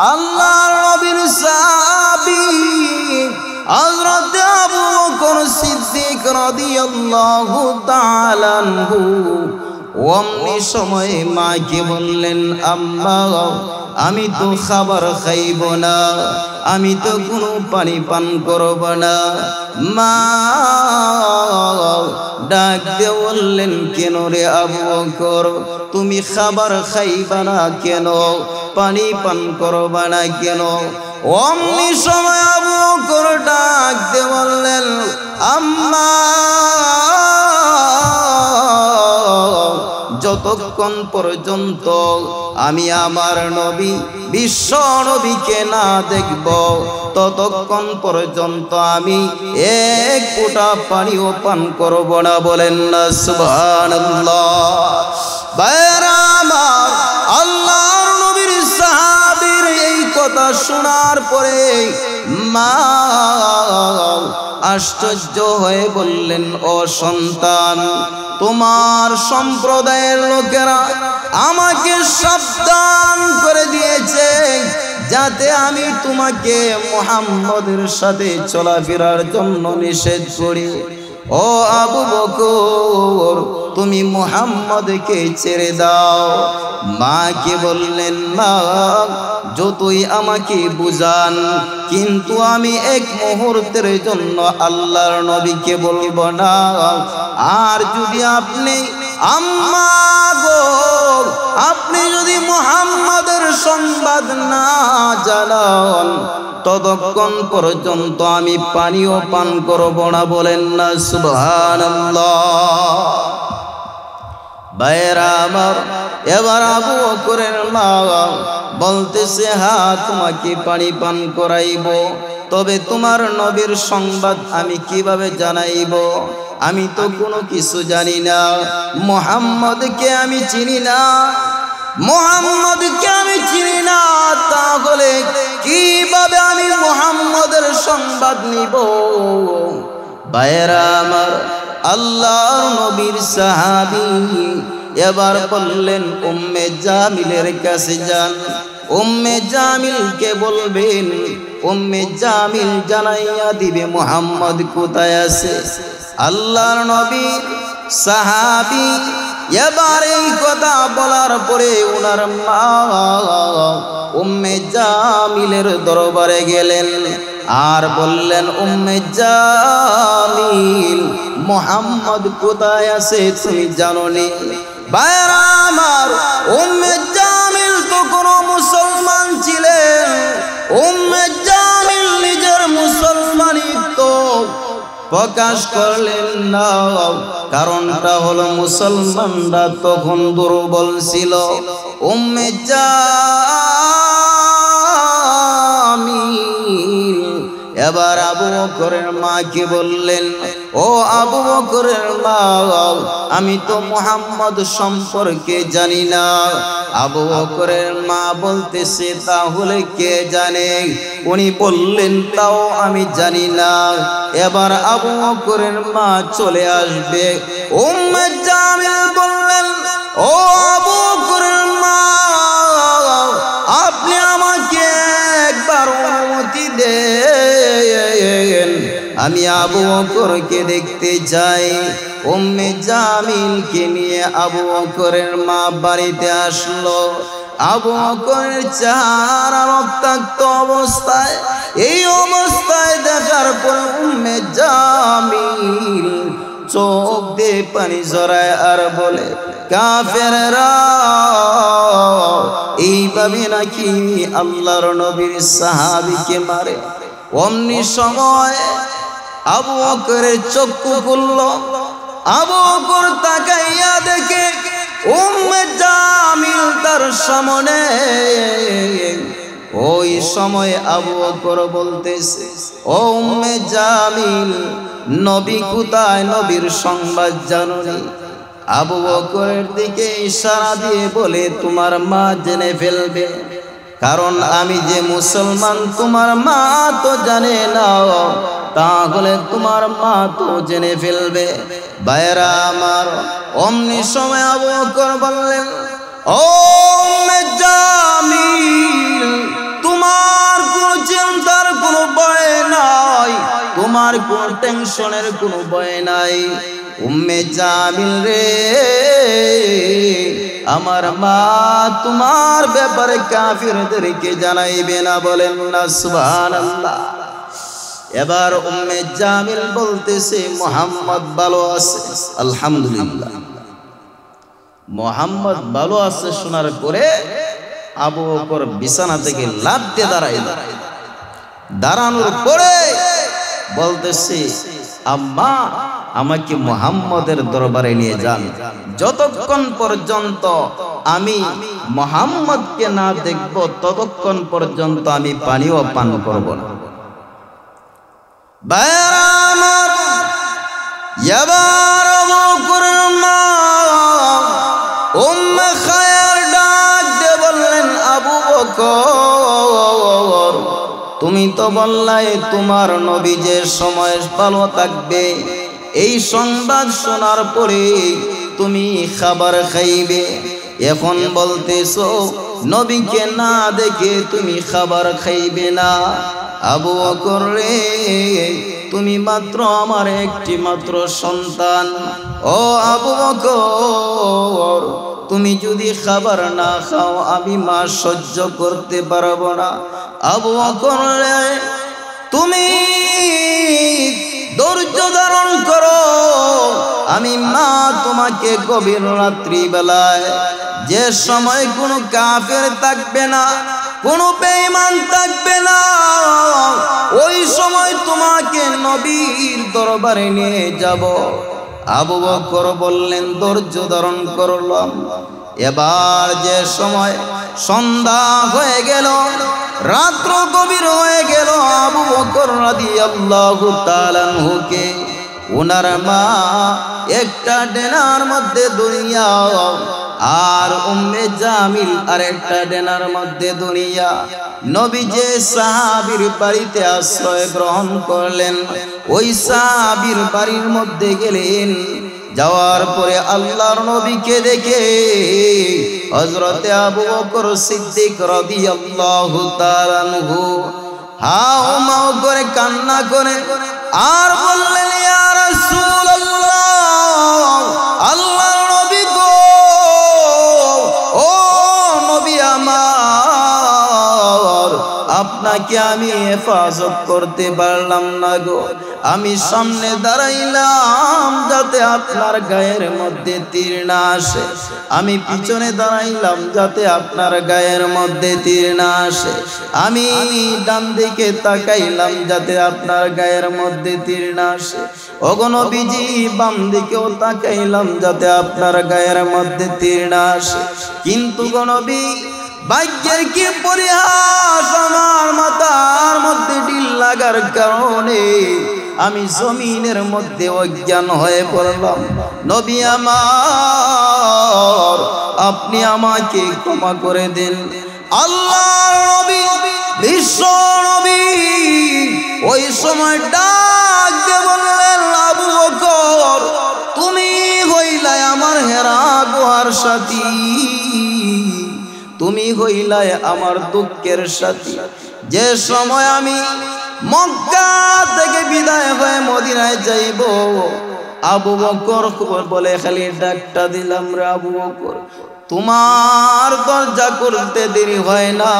আল্লাহর নবীর সাহাবী হযরত আবু বকর সিদ্দিক রাদিয়াল্লাহু তাআলা আনহু অমনি সময়ে মাকে বললেন, আম্মা আমি তো খাবার খাইব না, আমি তো কোনো পানি পান করব না। মা ডাক দিয়ে বললেন, কেন রে আবু বকর, তুমি খাবার খাইবা না কেন, পানি পান করবা না কেন? অমনি সময় আবু বকর ডাক দিয়ে বললেন, আম্মা যতক্ষণ পর্যন্ত আমি আমার নবী বিশ্ব নবীকে না দেখব ততক্ষণ পর্যন্ত আমি এক ফোঁটা পানিও পান করব না। বলেন না সুবহানাল্লাহ। ভাইরা আমার, আল্লাহর নবীর সাহাবীর এই কথা শোনার পরে মা আশ্চর্য হয়ে বললেন, ও সন্তান, তোমার সম্প্রদায়ের লোকেরা আমাকে সাবধান করে দিয়েছে যাতে আমি তোমাকে মুহাম্মদের সাথে চলাফেরার জন্য নিষেধ করি। ও আবু বকর, তুমি মুহাম্মদকে ছেড়ে দাও। মাকে বললেন, মা যতই আমাকে বুঝান, কিন্তু আমি এক মুহূর্তের জন্য আল্লাহর নবীকে বলবো না। আর যদি আপনি আম্মা গো, আপনি যদি মুহাম্মদের সংবাদ না জানান ততক্ষণ পর্যন্ত আমি পানিও পান করব না। বলেন না সুবহানাল্লাহ। ভাইরা আমার, এবার আবু বকরের মা বলতেছে, হ্যাঁ তোমাকে পানি পান করাইব, তবে তোমার নবীর সংবাদ আমি কিভাবে জানাইব? আমি তো কোনো কিছু জানি না, মুহাম্মদকে আমি চিনি না, মুহাম্মদকে আমি চিনি না, তাহলে কিভাবে আমি মুহাম্মদের সংবাদ নিব? ভাইরা আমার, আল্লাহর নবীর সাহাবী এবার বললেন, উম্মে জামিলের কাছে যান, উম্মে জামিলকে বলবেন, উম্মে জামিল জানাইয়া দিবে মুহাম্মদ কোথায় আছে। আল্লাহর নবীর সাহাবী এবার এই কথা বলার পরে ওনার মা উম্মে জামিলের দরবারে গেলেন আর বললেন, উম্মে জামিল, মুহাম্মদ কোথায় আছে তুমি জানো নি? ভাইরা আমার, উম্মে জামিল তো কোনো মুসলমান ছিলেন, উম্মে জামিল নিজের মুসলমানিত্ব প্রকাশ করলেন না। কারণটা হলো মুসলমানরা তখন দুর্বল ছিল। উম্মে জামিল এবার আবু বকরের মাকে বললেন, ও আবু বকরের মা, আমি তো মুহাম্মদ সম্পর্কে জানি না। আবু বকরের মা বলতেছে, তাহলে কে জানে? উনি বললেন, তাও আমি জানি না। এবার আবু বকরের মা চলে আসবে। উম্মে জামিল বললেন, ও আবু বকরের মা, আপনি আমাকে একবার অনুমতি দেন, আমি আবু বকরকে দেখতে চাই। উম্মে জামিলকে নিয়ে আবু বকরের মা বাড়িতে আসলো। আবু বকরের চেহারা রক্তাক্ত অবস্থায়, এই অবস্থায় দেখার পর উম্মে জামিল চোখ দিয়ে পানি ঝরায় আর বলে, কাফেররা এইভাবে নাকি আল্লাহর নবীর সাহাবীকে মারে? অমনি সময় আবু বকরের চক্ষু খুলল। আবু বকর তাকাইয়া দেখে উম্মে জামিল তার সামনে। ওই সময় আবু বকর বলতেছে, ও উম্মে জামিল, নবী কোথায়? নবীর সংবাদ জানোনি? আবু বকরের দিকে ইশারা দিয়ে বলে, তোমার মা জেনে ফেলবে, কারণ আমি যে মুসলমান তোমার মা তো জানে না, তাহলে তোমার মা তো জেনে ফেলবে। ভাইরা আমার, অমনি সময় আবু বকর বললেন, ও উম্মে জামিল, তোমার কোন টেনশনের কোনো ভয় নাই। উম্মে জামিল রে, আমার মা তোমার ব্যাপারে কাফিরদেরকে জানাইবে না, বলেন না সুবহানাল্লাহ। এবার উম্মে জামিল বলতেছে মুহাম্মদ ভালো আছে। আলহামদুলিল্লাহ, মুহাম্মদ ভালো আছে শোনার পরে আবু বকর বিছানা থেকে লাফ দিয়ে দাঁড়াইল। দাঁড়ানোর পরে বলতেছে আম্মা আমাকে মুহাম্মদের দরবারে নিয়ে যান, যতক্ষণ পর্যন্ত আমি মুহাম্মদকে না দেখব ততক্ষণ পর্যন্ত আমি পানিও পান করব না। এবার আবু বকরের মা উম্মে খায়র ডাক দিয়ে বললেন আবু বকর, তুমি তো বললাই তোমার নবী যে সময় ভালো থাকবে, এই সংবাদ শোনার পরে তুমি খাবার খাইবে, এখন বলতেছো নবীকে না দেখে তুমি খাবার খাইবে না। আবু বকর রে, তুমি মাত্র আমার একটি মাত্র সন্তান। ও আবু বকর, তুমি যদি খাবার না খাও আমি মা সহ্য করতে পারবো না। আবু বকর রে, তুমি ধৈর্য ধারণ করো, আমি মা তোমাকে গভীর রাত্রি বেলায় যে সময় কোনো কাফের থাকবে না, কোনো বেঈমান থাকবে না, ওই সময় তোমাকে নবীর দরবারে নিয়ে যাব। আবু বকর বললেন ধৈর্য ধারণ করলাম। এবার যে সময় সন্ধ্যা হয়ে গেল, রাত্র গভীর হয়ে গেল, আবু বকর রাদিয়াল্লাহু তাআলা আনহুকে ওনার মা একটা ডেনার মধ্যে দুনিয়া আর উম্মে জামিল আর একটা ডেনার মধ্যে দুনিয়া, নবী যে সাহাবীর বাড়িতে আশ্রয় গ্রহণ করলেন, ওই সাহাবীর বাড়ির মধ্যে গেলেন। যাওয়ার পরে আল্লাহর নবীকে দেখে হযরতে আবু বকর সিদ্দিক রাদিয়াল্লাহু তাআলা আনহু হাও মাও করে কান্না করে আর বললেন ইয়া রাসূলুল্লাহ, আল্লাহর নবী গো, ও নবী আমার, আপনাকে আমি হেফাজত করতে পারলাম না গো। আমি সামনে দাঁড়াইলাম যাতে আপনার গায়ের মধ্যে তীর না আসে, আমি পিছনে দাঁড়াইলাম যাতে আপনার গায়ের মধ্যে তীর না আসে, আমি ডান দিকে তাকাইলাম যাতে আপনার গায়ের মধ্যে তীর না আসে, ওগো নবীজি বাম দিকেও তাকাইলাম যাতে আপনার গায়ের মধ্যে তীর না আসে। কিন্তু গো নবী, ভাগ্যের কি পরিহাস, আমার মাথার মধ্যে ঢিল লাগার কারণে আমি জমিনের মধ্যে অজ্ঞান হয়ে পড়লাম। নবী আমার, আপনি আমাকে ক্ষমা করে দিন। আল্লাহর নবী, বিশ্ব নবী ওই সময় ডাক দিয়ে বললেন আবু বকর, তুমি হইলাই আমার হেরা গুহার সাথী, তুমি হইলাই আমার দুঃখের সাথী। যে সময় আমি মক্কা থেকে বিদায় হয়ে মদিনায় যাইব, আবু বকর বলে খালি ডাকটা দিলাম রে আবু বকর, তোমার দরজা করতে দেরি হয় না।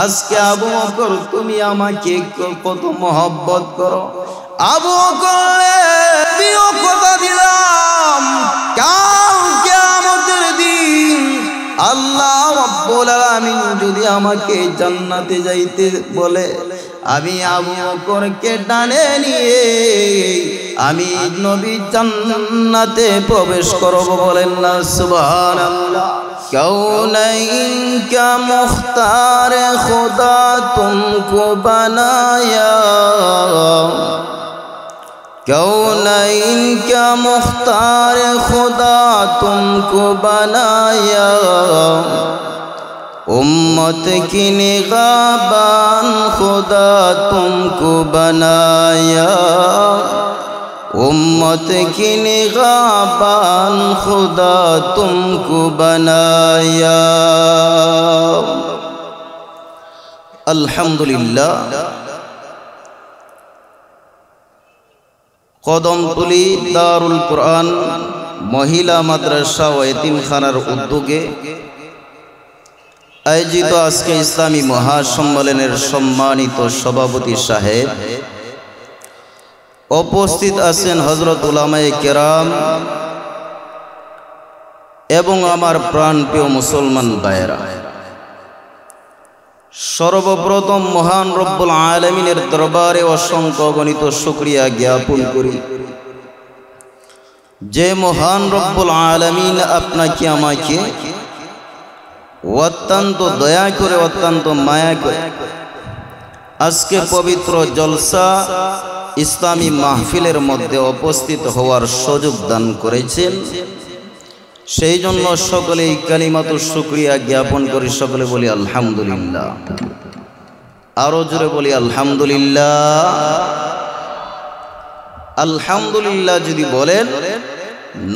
আজকে আবু বকর তুমি আমাকে কত মহব্বত করো। আবু বকর কথা দিলাম, কাল কিয়ামতের দিন আল্লাহ রাব্বুল আলামিন যদি আমাকে জান্নাতে যাইতে বলে, আমি আবু বকরকে টানে নিয়ে আমি নবী জান্নাতে প্রবেশ করব, বলেন না সুবহানাল্লাহ। কৌনাইন কা মুখতার খুদা তুমকো বানায়া, कौनैन क्या मुख्तार खुदा तुमको बनाया, उम्मत की निगाहबान खुदा तुमको बनाया, उम्मत की निगाहबान खुदा तुमको बनाया। अल्हम्दुलिल्लाह। কদমতলী দারুল কোরআন মহিলা মাদ্রাসা ও এতিমখানার উদ্যোগে আয়োজিত আজকে ইসলামী মহাসম্মেলনের সম্মানিত সভাপতি সাহেব, উপস্থিত আছেন হযরত উলামায়ে কেরাম এবং আমার প্রাণপ্রিয় মুসলমান ভাইয়েরা। সর্বপ্রথম মহান রব্বুল আলামিনের দরবারে অসংখ্য অগণিত শুকরিয়া জ্ঞাপন করি যে মহান রব্বুল আলামিন আপনাকে আমাকে অত্যন্ত দয়া করে, অত্যন্ত মায়া করে আজকে পবিত্র জলসা ইসলামী মাহফিলের মধ্যে উপস্থিত হওয়ার সুযোগ দান করেছেন। সেই জন্য সকলেই কালিমাতু শুকরিয়া জ্ঞাপন করি। সকলে বলি আলহামদুলিল্লাহ। আরো জোরে বলি আলহামদুলিল্লাহ। আলহামদুলিল্লাহ যদি বলেন,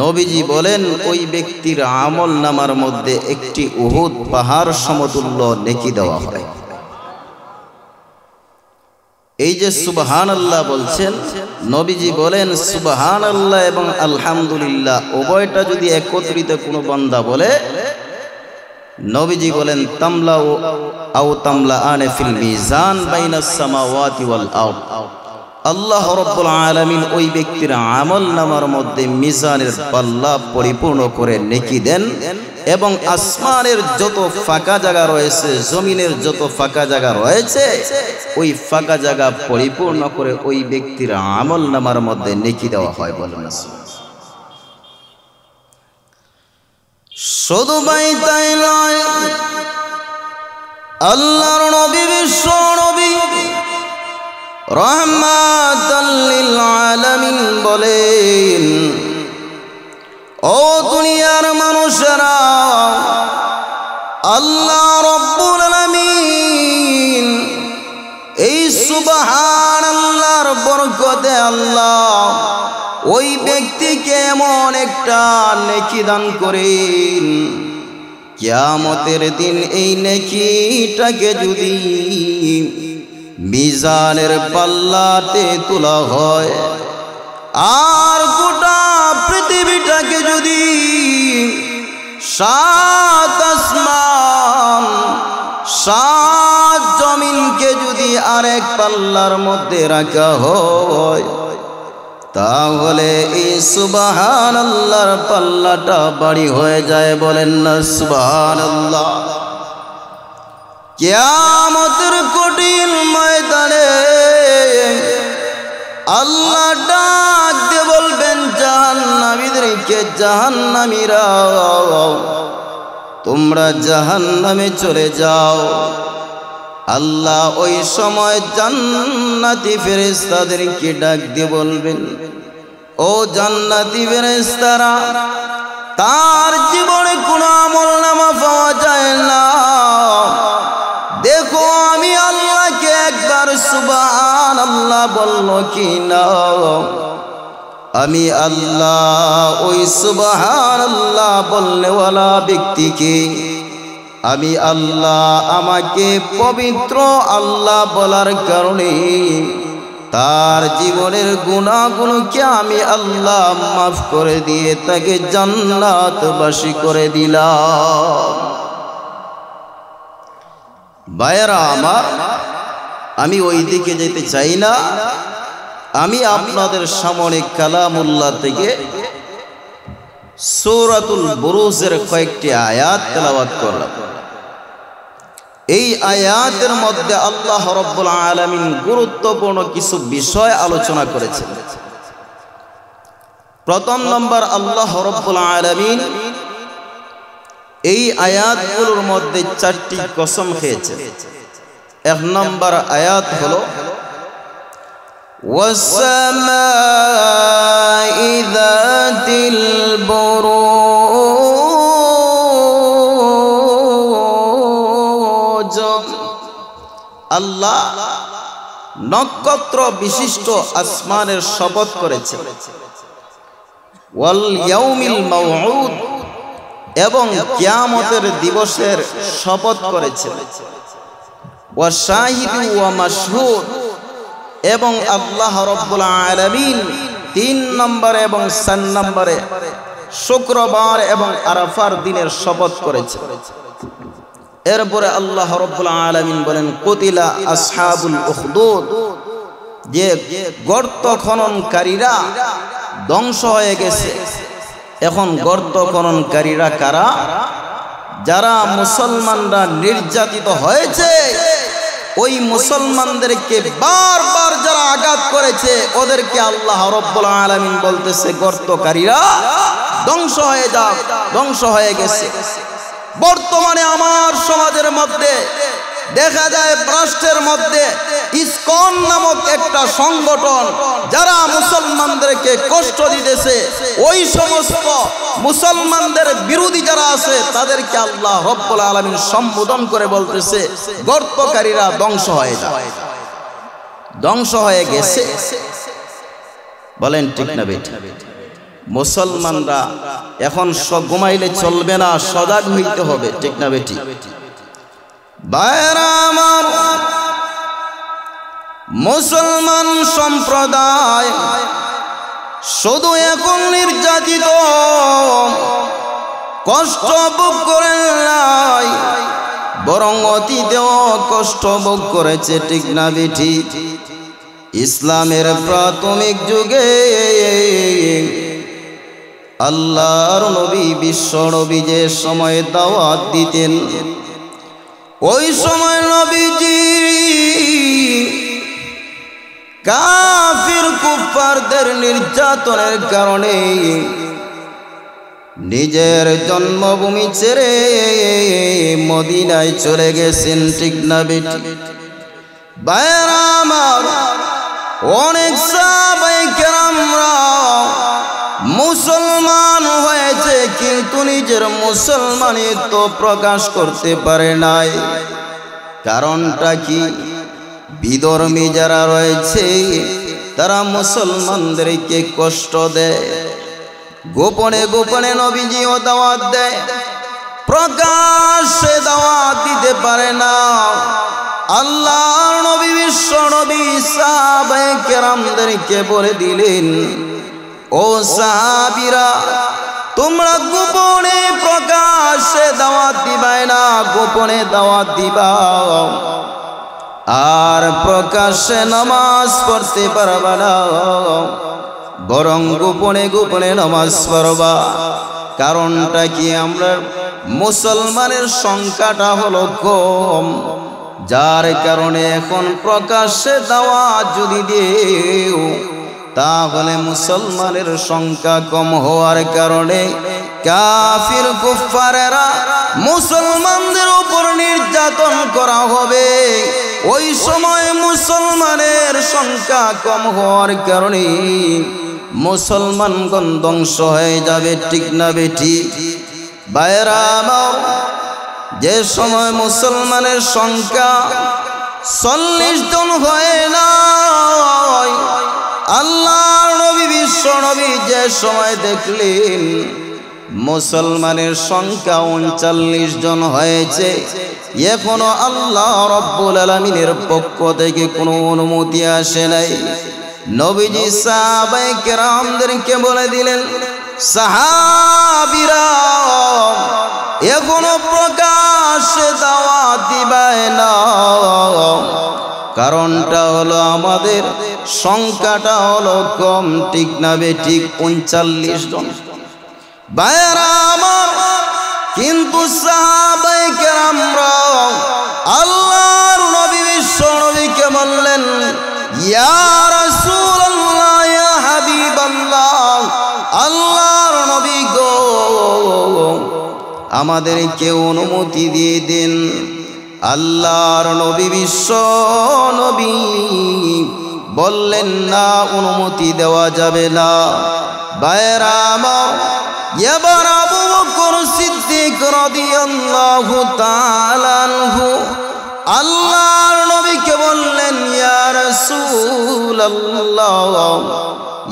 নবীজি বলেন ওই ব্যক্তির আমল নামার মধ্যে একটি উহুদ পাহাড় সমতুল্য নেকি দেওয়া হয়। এই যে সুবহানাল্লাহ বলছেন, নবীজি বলেন সুবহানাল্লাহ এবং আলহামদুলিল্লাহ উভয়টা যদি একত্রিত কোনো বান্দা বলে, নবীজি বলেন তামলা আও তামলা আনে ফিল মিজান বাইনাস সামাওয়াতি ওয়াল আরদ। আল্লাহ রাব্বুল আলামিন ওই ব্যক্তির আমল নামার মধ্যে মিজানের পাল্লা পরিপূর্ণ করে নেকি দেন এবং আসমানের যত ফাঁকা জায়গা রয়েছে, জমিনের যত ফাঁকা জায়গা রয়েছে, ওই ফাঁকা জায়গা পরিপূর্ণ করে ওই ব্যক্তির আমল নামার মধ্যে নেকি দেওয়া হয়। বলেন শুধু তাই নয়, আল্লাহর নবী বিশ্ব নবী রাহমাতাল লিল আলামিন বলেন, ও দুনিয়ার মানুষেরা, আল্লাহ রাব্বুল আলামিন এই সুবহানাল্লাহর বরকতে আল্লাহ ওই ব্যক্তিকে এমন একটা নেকি দান করেন, কিয়ামতের দিন এই নেকিটাকে যদি মিজানের পাল্লাতে তোলা হয় আর গোটা পৃথিবীটাকে যদি সাত আসমান সাত জমিনকে যদি আরেক পাল্লার মধ্যে রাখা হয়, তাহলে এই সুবহানাল্লাহর পাল্লাটা বাড়ি হয়ে যায়। বলেন না সুবহানাল্লাহ। কিয়ামতের কঠিন ময়দানে আল্লাহ ডাক দিয়ে বলবেন জাহান্নামীদেরকে, জাহান্নামীরা তোমরা জাহান্নামে চলে যাও। আল্লাহ ওই সময় জান্নাতি ফেরেশতাদেরকে ডাক দিয়ে বলবেন, ও জান্নাতি ফেরেশতারা, তার জীবনে কোনো আমলনামা পাওয়া যায় না, দেখো আমি আল্লাহকে একবার সুবহানাল্লাহ বললো কি না? আমি আল্লাহ ওই সুবহানাল্লাহ বলনেওয়ালা ব্যক্তিকে, আমি আল্লাহ আমাকে পবিত্র আল্লাহ বলার কারণে তার জীবনের গুনাহগুলোকে আমি আল্লাহ মাফ করে দিয়ে তাকে জান্নাতবাসী করে দিলাম। ভাইয়েরা আমার, আমি ওই দিকে যেতে চাই না, আমি আপনাদের সামনে কালামুল্লাহ থেকে সূরাতুল বুরুজের কয়েকটি আয়াত তেলাওয়াত করলাম। এই আয়াতের মধ্যে আল্লাহ রাব্বুল আলামিন গুরুত্বপূর্ণ কিছু বিষয় আলোচনা করেছেন। প্রথম নম্বর, আল্লাহ রাব্বুল আলামিন এই আয়াতগুলোর মধ্যে চারটি কসম খেয়েছেন। এক নম্বর আয়াত হলো ওয়াসসামাই যাতিল বুরুজ। আল্লাহ নক্ষত্র বিশিষ্ট আসমানের শপথ করেছেন। ওয়াল ইয়াউমিল মাউউদ, এবং কিয়ামতের দিবসের শপথ করেছেন। ওয়া শাহিদু ওয়া মাশহুদ, এবং আল্লাহ রাব্বুল আলামিন 3 নম্বরে এবং 4 নম্বরে শুক্রবার এবং আরাফার দিনের শপথ করেছে। এরপরে আল্লাহ রাব্বুল আলামিন বলেন কুতিলা আসহাবুল উখদুদ, যে গর্ত খননকারীরা ধ্বংস হয়ে গেছে। এখন গর্ত খননকারীরা কারা? যারা মুসলমানরা নির্যাতিত হয়েছে, ওই মুসলমানদেরকে বারবার যারা আঘাত করেছে ওদেরকে আল্লাহ রাব্বুল আলামিন বলতেছে গর্তকারীরা ধ্বংস হয়ে যাক, ধ্বংস হয়ে গেছে। বর্তমানে আমার সমাজের মধ্যে দেখা যায় রাষ্ট্রের মধ্যে ইসকন নামক একটা সংগঠন যারা মুসলমানদেরকে কষ্ট দিতেছে, ওই সমস্ত মুসলমানদের বিরোধী যারা আছে তাদেরকে আল্লাহ রাব্বুল আলামিন সম্বোধন করে বলতেছে গর্তকারীরা ধ্বংস হয়ে যায়, ধ্বংস হয়ে গেছে। বলেন ঠিক না বেঠিক? মুসলমানরা এখন ঘুমাইলে চলবে না, সজাগ হইতে হবে, ঠিক না বেঠিক? ভাইরা আমার, মুসলমান সম্প্রদায় শুধু এখন নির্যাতিত কষ্ট ভোগ করে নাই, বরং অতীতেও কষ্ট ভোগ করেছে, ঠিক না বেঠিক? ইসলামের প্রাথমিক যুগে আল্লাহর নবী বিশ্ব নবী যে সময় দাওয়াত দিতেন, ওই সময় নবীজি কাফির কুফারদের নির্যাতনের কারণে নিজের জন্মভূমি ছেড়ে মদিনায় চলে গেছেন, ঠিক না বেঠিক? ভাইরা আমার, অনেক সাহাবায়ে কেরামরা মুসলমান হয়েছে কিন্তু নিজের মুসলমানিত্ব প্রকাশ করতে পারে নাই। কারণটা কি? বিধর্মী যারা রয়েছে তারা মুসলমানদেরকে কষ্ট দেয়, গোপনে গোপনে নবীজিও দাওয়াত দেয়, প্রকাশ্যে দাওয়াত দিতে পারে না। আল্লাহর নবী বিশ্ব নবী সাহাবায়ে কেরামদেরকে বলে দিলেন, ও সাহাবীরা, তোমরা গোপনে প্রকাশ্যে দাওয়াত দিবাই না, গোপনে দাওয়াত দিবা, আর প্রকাশ্যে নামাজ পড়তে পারবা না, বরং গোপনে গোপনে নামাজ পড়বা। কারণটা কি? আমরা মুসলমানের সংখ্যাটা হলো কম, যার কারণে এখন প্রকাশ্যে দাওয়াত যদি দেও তাহলে মুসলমানের সংখ্যা কম হওয়ার কারণে কাফির কুফারেরা মুসলমানদের উপর নির্যাতন করা হবে। ওই সময় মুসলমানের সংখ্যা কম হওয়ার কারণে মুসলমানগণ ধ্বংস হয়ে যাবে, ঠিক না বেঠিক? ভাইরা আমার, যে সময় মুসলমানের সংখ্যা 40 জন হয় না, আল্লাহর নবী বিশ্ব নবী যে সময় দেখলেন মুসলমানের সংখ্যা 39 জন হয়েছে, এখনো আল্লাহ রাব্বুল আলামিনের পক্ষ থেকে কোনো অনুমতি আসে নাই, নবীজি সাহাবায়ে কেরামদেরকে বলে দিলেন, সাহাবীরা, এখনো প্রকাশ্যে দাওয়াত দিবাই না। কারণটা হলো আমাদের সংখ্যাটা হলো কম, ঠিক না বেঠিক? 39 জন। ভাইরা আমার, কিন্তু সাহাবায়ে কেরামরা আল্লাহর নবী বিশ্ব নবীকে বললেন, ইয়া রাসূলুল্লাহ, ইয়া হাবিবাল্লাহ, আল্লাহর নবী গো, আমাদেরকে অনুমতি দিয়ে দিন। আল্লাহর নবী বিশ্ব নবী বললেন, না, অনুমতি দেওয়া যাবে না। ভাইরা আমার, এবার আবু বকর সিদ্দিক রাদিয়াল্লাহু তাআলা আনহু আল্লাহর নবীকে বললেন, ইয়া রাসূলুল্লাহ,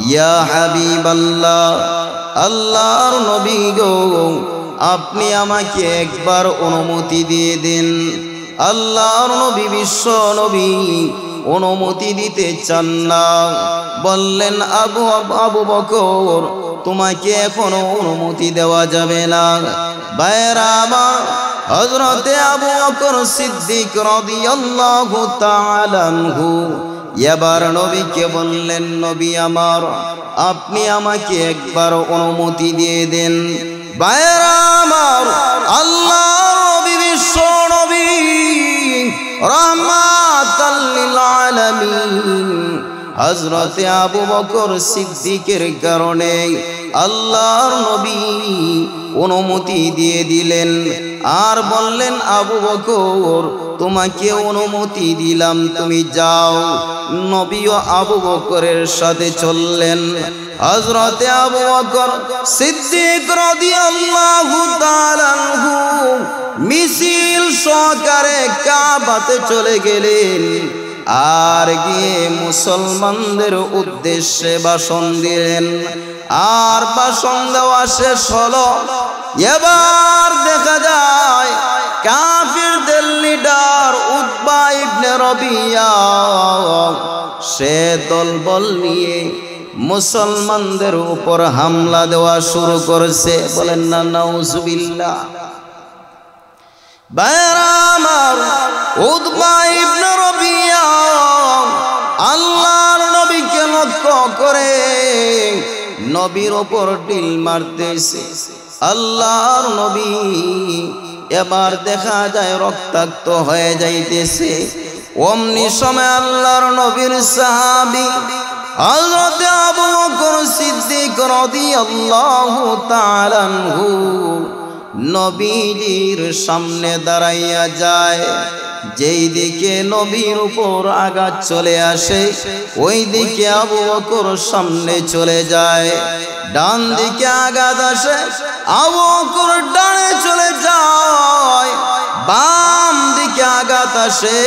ইয়া হাবিবাল্লাহ, আল্লাহর নবী গো, আপনি আমাকে একবার অনুমতি দিয়ে দিন। আল্লাহর নবী বিশ্ব নবী অনুমতি দিতে চান না। বললেন আবু বকর তোমাকে এখনো অনুমতি দেওয়া যাবে না। ভাইরা আমার, হযরতে আবু বকর সিদ্দিক রাদিয়াল্লাহু তাআলা আনহু এবার নবীকে বললেন, নবী আমার, আপনি আমাকে একবার অনুমতি দিয়ে দেন। ভাইরা আমার, আল্লাহর নবী বিশ্ব নবী রাহমাতাল লিল আলামিন হযরতে আবু বকর সিদ্দিকের কারণে আল্লাহর নবী অনুমতি দিয়ে দিলেন। আর বললেন, আবু বকর তোমাকে অনুমতি দিলাম, তুমি যাও। নবীও আবু বকরের সাথে চললেন। হযরতে আবু বকর সিদ্দিক রাদিয়াল্লাহু তাআলা আনহু মিছিল সহকারে কাবাতে চলে গেলেন। আর গিয়ে মুসলমানদের উদ্দেশ্যে ভাষণ দিলেন। আর ভাষণ দেওয়া শেষ হলো। এবার দেখা যায় কাফিরদের লিডার উতবা ইবনে রবিয়া সে দলবল নিয়ে মুসলমানদের উপর হামলা দেওয়া শুরু করেছে। বলেন না নাউজুবিল্লাহ। ভাইরা আমার, উতবা ইবনে রবিয়া আল্লাহর নবীকে লক্ষ্য করে নবীর উপর ঢিল মারতেছে। আল্লাহর নবী এবার দেখা যায় রক্তাক্ত হয়ে যাইতেছে। অমনি সময় আল্লাহর নবীর সাহাবী হযরত আবু বকর সিদ্দিক রাদিয়াল্লাহু তাআলা আনহু নবীজির সামনে দাঁড়াইয়া যায়। যেই দিকে নবীর উপর আঘাত চলে আসে ওই দিকে আবু বকর সামনে চলে যায়। ডান দিকে আঘাত আসে আবু বকর ডানে চলে যায়। বাম দিকে আঘাত আসে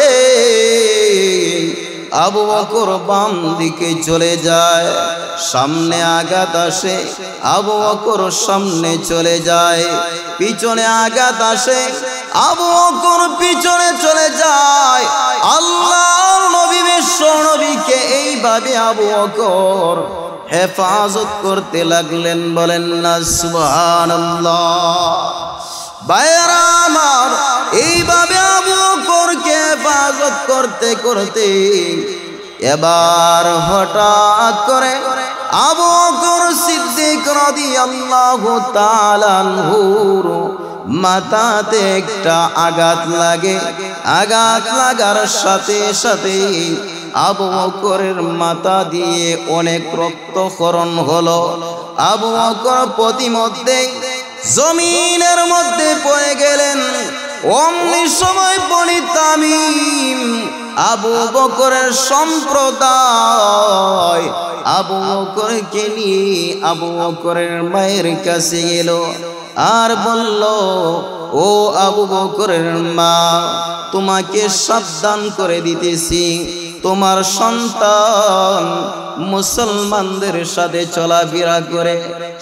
আবু বকর বাম দিকে চলে যায়। সামনে আঘাত আসে আবু বকর সামনে চলে যায়। পিছনে আঘাত আসে আবু বকর পিছনে চলে যায়। আল্লাহর নবী বিশ্ব নবীকে এইভাবে আবু বকর হেফাজত করতে লাগলেন। বলেন না সুবহানাল্লাহ। ভাইরা আমার, এইভাবে আবু বকরকে হেফাজত করতে করতে এবার হঠাৎ করে আবু বকর সিদ্দিক রাদিয়াল্লাহু তাআলা আনহুর মাথাতে একটা আঘাত লাগে। আঘাত লাগার সাথে সাথে আবু বকরের মাথা দিয়ে অনেক রক্তক্ষরণ হলো। আবু বকর প্রতিমধ্যে জমিনের মধ্যে পড়ে গেলেন। অমনি সময় বনি তামিম আবু বকরের সম্প্রদায় আবু বকরকে নিয়ে আবু বকরের মায়ের কাছে গেল আর বলল, ও আবু বকরের মা, তোমাকে সাবধান করে দিতেছি, তোমার সন্তান মুসলমানদের সাথে চলাফেরা করে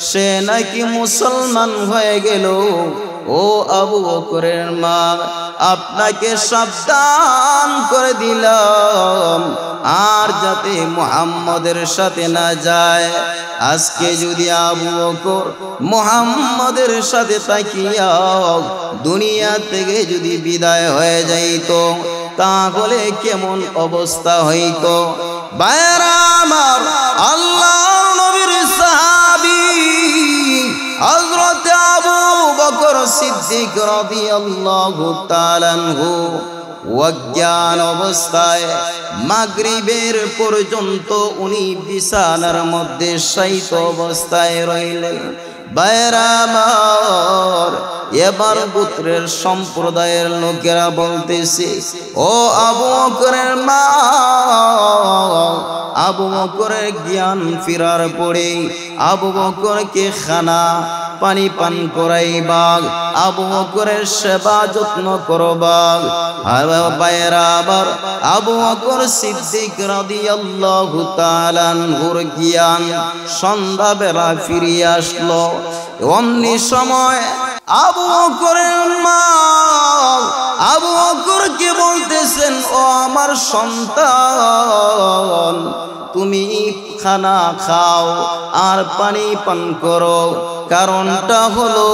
সে নাকি মুসলমান হয়ে গেল। ও আবু বকরের মা, আপনাকে সাবধান করে দিলাম আর যাতে মুহাম্মদের সাথে না যায়। আজকে যদি আবু বকর মুহাম্মদের সাথে তাকিয়া দুনিয়া থেকে যদি বিদায় হয়ে যাইত তাহলে কেমন অবস্থা হইত। ভাইরা আমার, আল্লাহর নবীর সাহাবী হযরত আবু বকর সিদ্দিক রাদিয়াল্লাহু তাআলা আনহু অজ্ঞান অবস্থায় মাগরিবের পর্যন্ত উনি বিছানার মধ্যে শায়িত অবস্থায় রইলেন। ভাইরা আমার, এবার গোত্রের সম্প্রদায়ের লোকেরা বলতেছে, ও আবু বকরের মা, আবু বকরের জ্ঞান ফিরার পরে আবু বকরকে খানা পানি পান করাইবা, আবু বকরের সেবা যত্ন করবা। আর ভাইরা আবার, আবু বকর সিদ্দিক রাদিয়াল্লাহু তাআলা আনহুর জ্ঞান সন্ধ্যাবেলা ফিরিয়ে আসলো। অমনি সময় আবু বকরের মা আবু বকরকে বলতেছেন, ও আমার সন্তান, তুমি খানা খাও আর পানি পান করো। কারণটা হলো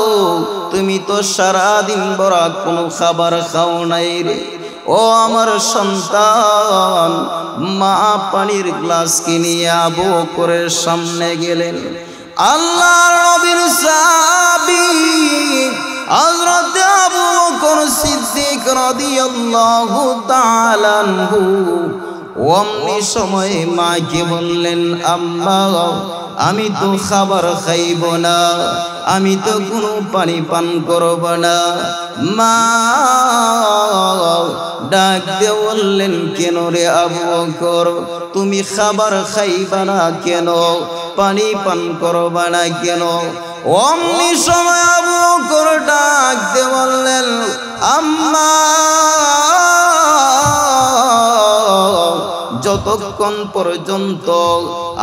তুমি তো সারাদিন ভরা কোনো খাবার খাও নাই রে। ও আমার সন্তান, মা পানির গ্লাস কিনিয়ে আবু বকরের সামনে গেলেন। আল্লাহর নবীর সাহাবী হযরত আবু বকর সিদ্দিক রাদিয়াল্লাহু তাআলা আনহু অমনি সময়ে মাকে বললেন, আম্মা আমি তো খাবার খাইব না, আমি তো কোনো পানি পান করব না। মা ডাক দিয়ে বললেন, কেন রে আবু বকর, তুমি খাবার খাইবা না কেন, পানি পান করবা না কেন? অমনি সময় আবু বকর ডাক দিয়ে বললেন, আম্মা যতক্ষণ পর্যন্ত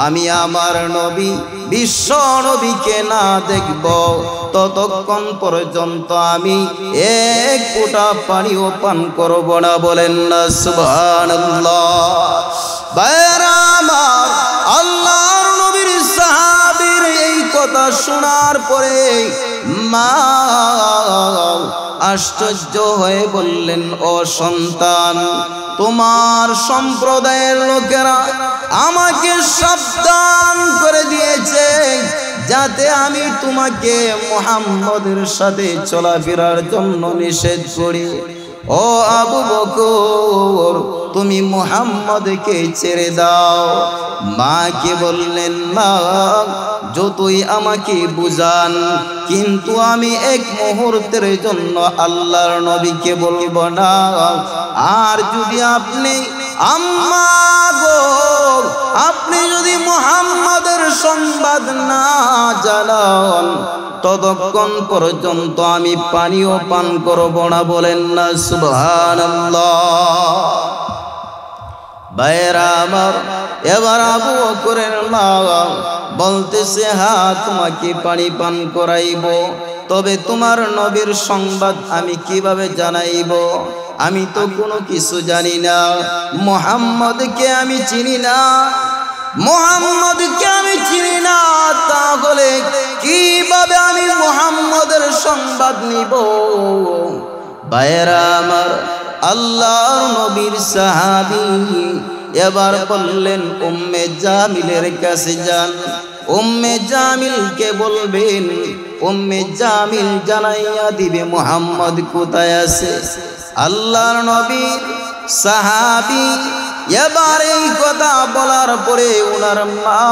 আমি আমার নবী বিশ্ব নবীকে না দেখব ততক্ষণ পর্যন্ত আমি এক ফোঁটা পানিও পান করব না। বলেন না সুবহানাল্লাহ। ভাইরা আমার, আল্লাহর নবীর সাহাবীর এই কথা শোনার পরে মা আশ্চর্য হয়ে বললেন, ও সন্তান, তোমার সম্প্রদায়ের লোকেরা আমাকে সাবধান করে দিয়েছে যাতে আমি তোমাকে মুহাম্মদের সাথে চলাফেরার জন্য নিষেধ করি। ও আবু বকর, তুমি মুহাম্মদকে ছেড়ে দাও। মাকে বললেন, মা যতই আমাকে বুঝান, কিন্তু আমি এক মুহূর্তের জন্য আল্লাহর নবীকে বলবো না। আর যদি আপনি আম্মা গো, আপনি যদি মুহাম্মদের সংবাদ না জানান ততক্ষণ পর্যন্ত আমি পানিও পান করব না। বলেন না সুবহানাল্লাহ। ভাইরা আমার, এবার আবু বকরের মা বলতেছে, হ্যাঁ তোমাকে পানি পান করাইব, তবে তোমার নবীর সংবাদ আমি কিভাবে জানাইব? আমি তো কোনো কিছু জানি না, মুহাম্মদকে আমি চিনি না, মুহাম্মদকে আমি চিনি না, তাহলে কিভাবে আমি মুহাম্মদের সংবাদ নিব? ভাইরা আমার, আল্লাহর নবীর সাহাবী এবার বললেন, উম্মে জামিলের কাছে যান। উম্মে জামিলকে বলবেন, উম্মে জামিল জানাইয়া দিবে মুহাম্মদ কোথায় আছে। আল্লাহর নবীর সাহাবী এবার এই কথা বলার পরে ওনার মা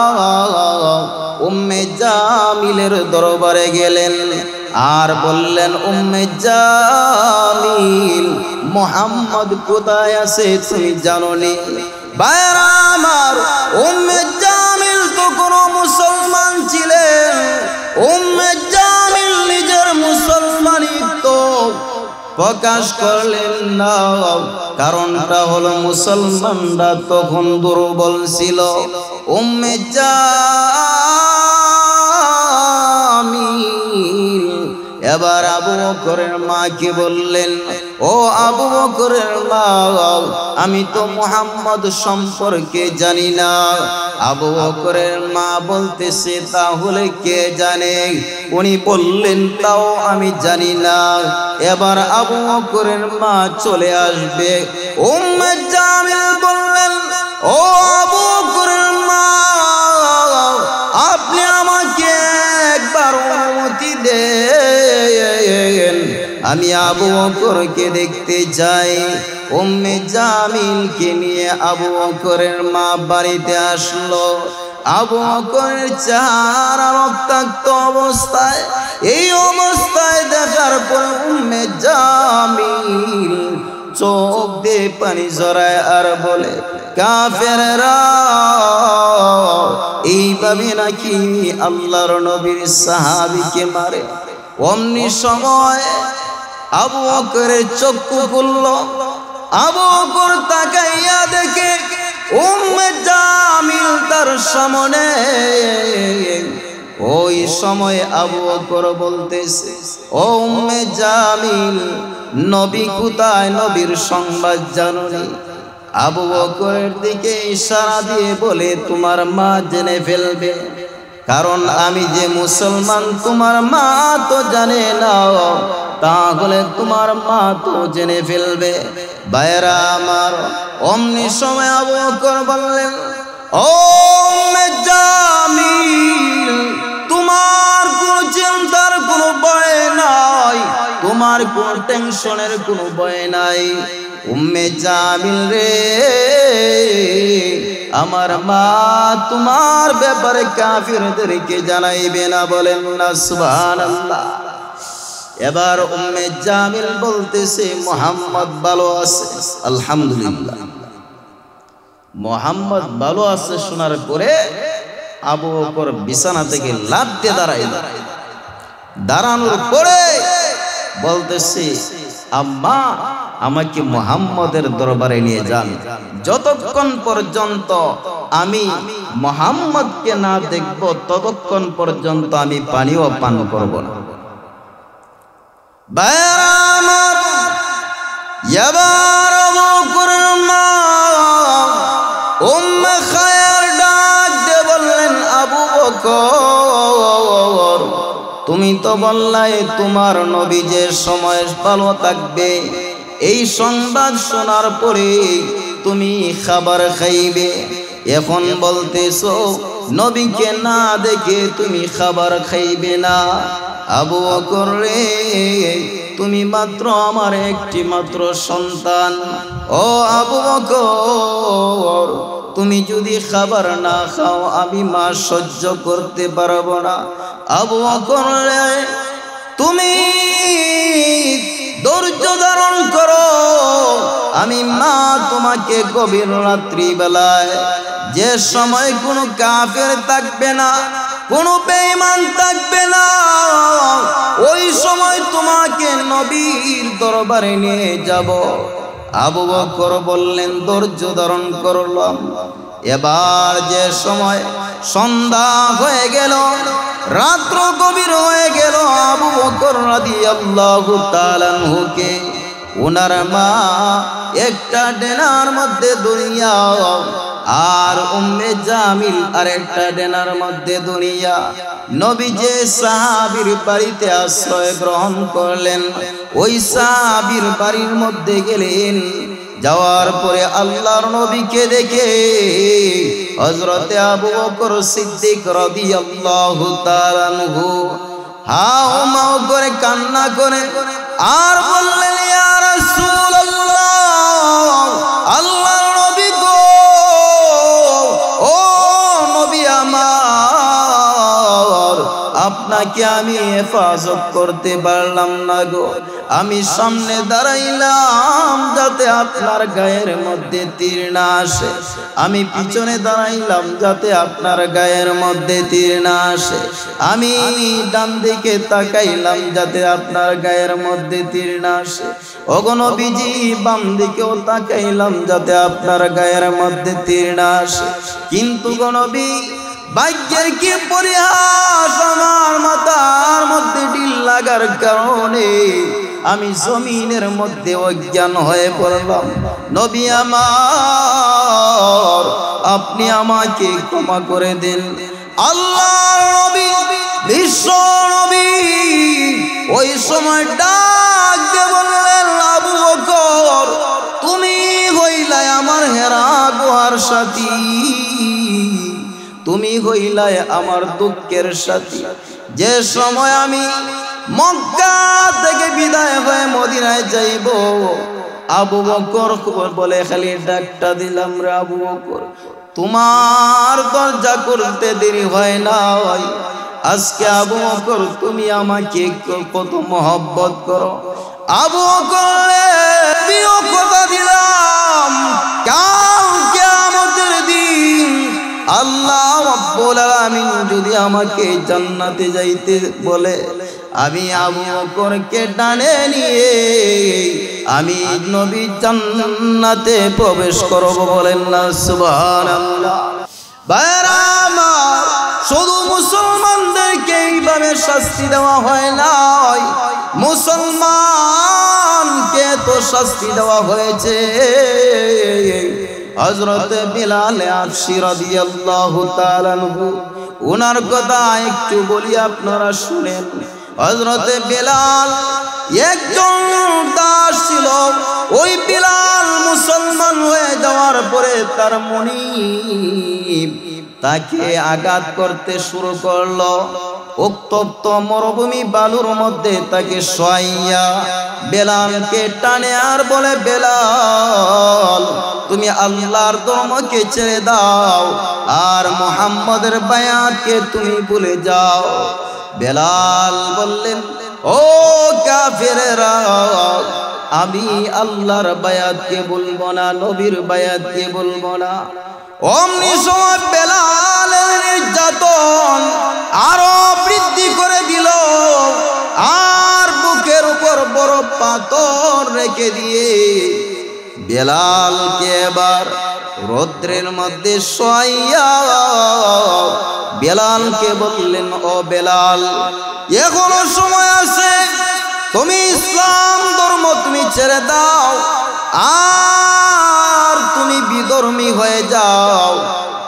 উম্মে জামিলের দরবারে গেলেন আর বললেন, উম্মে জামিল, মুহাম্মদ কোথায় আছে তুমি জানো নি? ভাইরা আমার, উম্মে জামিল তো কোনো মুসলমান ছিলেন, উম্মে জামিল নিজের মুসলমানিত্ব প্রকাশ করলেন না। কারণটা হলো মুসলমানরা তখন দুর্বল ছিল। উম্মে জামিল এবার আবু বকরের মাকে বললেন, ও আবু বকরের মা, আমি তো মুহাম্মদ সম্পর্কে জানি না। আবু বকরের মা বলতেছে, তাহলে কে জানে? উনি বললেন, তাও আমি জানি না। এবার আবু বকরের মা চলে আসবে। উম্মে জামিল বললেন, ও আবু বকরের মা, আপনি আমাকে একবার অনুমতি দেন, আমি আবু বকরকে দেখতে যাই। উম্মে জামিলকে নিয়ে আবু বকরের মা বাড়িতে আসলো। আবু বকরের চেহারা রক্তাক্ত অবস্থায়, এই অবস্থায় দেখার পর উম্মে জামিল চোখ দিয়ে পানি ঝরায় আর বলে, কাফেররা এইভাবে নাকি আল্লাহর নবীর সাহাবীকে মারে? অমনি সময় আবু বকরের চক্ষু খুলল। আবু বকর তাকাইয়া দেখে উম্মে জামিল তার সামনে। ওই সময় আবু বকর বলতেছে, ও উম্মে জামিল, নবী কোথায়? নবীর সংবাদ জানোনি? আবু বকরের দিকে ইশারা দিয়ে বলে তোমার মা জেনে ফেলবে, কারণ আমি যে মুসলমান তোমার মা তো জানে না, তাহলে তোমার মা তো জেনে ফেলবে। ভাইরা আমার, অমনি সময় আবু বকর বললেন, ও উম্মে জামিল, তোমার কোনো চিন্তার কোনো ভয় নাই, তোমার কোনো টেনশনের কোনো ভয় নাই। উম্মে জামিল রে, আমার মা তোমার ব্যাপারে কাফিরদেরকে জানাইবে না, বলেন না সুবহানাল্লাহ। এবার উম্মে জামিল বলতেছে মুহাম্মদ ভালো আছে। আলহামদুলিল্লাহ, মুহাম্মদ ভালো আছে শোনার পরে আবু বকর বিছানা থেকে লাফ দিয়ে দাঁড়াইল। দাঁড়ানোর পরে বলতেছে, আম্মা আমাকে মুহাম্মদের দরবারে নিয়ে যান, যতক্ষণ পর্যন্ত আমি মুহাম্মদকে না দেখব ততক্ষণ পর্যন্ত আমি পানিও পান করব না। এবার আবু বকরের মা উম্মে খায়র ডাক দিয়ে বললেন, আবু বকর তুমি তো বললাই তোমার নবী যে সময় ভালো থাকবে, এই সংবাদ শোনার পরে তুমি খাবার খাইবে, এখন বলতেছো নবীকে না দেখে তুমি খাবার খাইবে না। আবু বকর রে, তুমি মাত্র আমার একটি মাত্র সন্তান। ও আবু বকর, তুমি যদি খাবার না খাও আমি মা সহ্য করতে পারবো না। আবু বকর রে, তুমি ধৈর্য ধারণ করো, আমি মা তোমাকে গভীর রাত্রি বেলায় যে সময় কোনো কাফের থাকবে না, কোনো বেঈমান থাকবে না, ওই সময় তোমাকে নবীর দরবারে নিয়ে যাব। আবু বকর বললেন ধৈর্য ধারণ করলাম। এবার যে সময় সন্ধ্যা হয়ে গেল, রাত্র গভীর হয়ে গেল, আবু বকর রাদিয়াল্লাহু তাআলা আনহুকে ওনার মা একটা ডেনার মধ্যে দুনিয়া আর উম্মে জামিল আর একটা ডেনার মধ্যে দুনিয়া নবী যে সাহাবীর বাড়িতে আশ্রয় গ্রহণ করলেন, ওই সাহাবীর বাড়ির মধ্যে গেলেন। যাওয়ার পরে আল্লাহর নবীকে দেখে হযরতে আবু বকর সিদ্দিক রাদিয়াল্লাহু তাআলা আনহু হাউমাউ করে কান্না করে আর বললেন, ইয়া রাসূলুল্লাহ, আল্লাহর নবী গো, ও নবী আমার, আপনাকে আমি হেফাজত করতে পারলাম না গো। আমি সামনে দাঁড়াইলাম যাতে আপনার গায়ের মধ্যে তীর না আসে, আমি পিছনে দাঁড়াইলাম যাতে আপনার গায়ের মধ্যে তীর না আসে, আমি ডান দিকে তাকাইলাম যাতে আপনার গায়ের মধ্যে তীর না আসে, ওগো নবীজি বাম দিকেও তাকাইলাম যাতে আপনার গায়ের মধ্যে তীর না আসে। কিন্তু গো নবী, ভাগ্যের কি পরিহাস, আমার মাথার মধ্যে ঢিল লাগার কারণে আমি জমিনের মধ্যে অজ্ঞান হয়ে পড়লাম। নবী আমার, আপনি আমাকে ক্ষমা করে দিন। আল্লাহর নবী, বিশ্ব নবী ওই সময় ডাক দিয়ে বললেন, আবু বকর, তুমি হইলাই আমার হেরা গুহার সাথী, তুমি হইলাই আমার দুঃখের সাথী। যে সময় আমি মক্কা থেকে বিদায় হয়ে মদিনায় যাইব, আবু বকর বলে খালি ডাকটা দিলাম, রে আবু বকর, তোমার দরজা করতে দেরি হয় না। আজকে আবু বকর তুমি আমাকে কত মহব্বত করো। আবু বকর আমিও কথা দিলাম, কাল কিয়ামতের দিন আল্লাহ রাব্বুল আলামিন যদি আমাকে জান্নাতে যাইতে বলে, আমি আবু বকরকে ডানে নিয়ে আমি নবী জান্নাতে প্রবেশ করব, বলেন না সুবহানাল্লাহ। ভাইরা আমার, শুধু মুসলমানদেরকে এইভাবে শাস্তি দেওয়া হয় না, মুসলমানকে এত শাস্তি দেওয়া হয়েছে। হযরত বিলাল আরশি রাদিয়াল্লাহু তাআলা আনহু, ওনার কথা একটু বলি আপনারা শুনেন। হযরত বিলাল একজন দাস ছিল। ওই বিলাল মুসলমান হয়ে যাওয়ার পরে তার মনিব তাকে আঘাত করতে শুরু করলো। উত্তপ্ত মরুভূমি বালুর মধ্যে তাকে শোয়াইয়া বেলালকে টানে আর বলে, বেলাল তুমি আল্লাহর ধর্মকে ছেড়ে দাও আর মুহাম্মদের বায়াতকে তুমি ভুলে যাও। বেলাল বললেন, ও কাফেরেরা, আমি আল্লাহর বায়াতকে বলবো না, নবীর বায়াতকে বলবো না। অমনি সময় বেলালের নির্যাতন আরো বৃদ্ধি করে দিল আর বুকের উপর বড় পাথর রেখে দিয়ে বেলালকে এবার রৌদ্রের মধ্যে শোয়াইয়া বেলালকে বললেন, ও বেলাল, এখনো সময় আছে, তুমি ইসলাম ধর্ম তুমি ছেড়ে দাও আর তুমি বিধর্মী হয়ে যাও।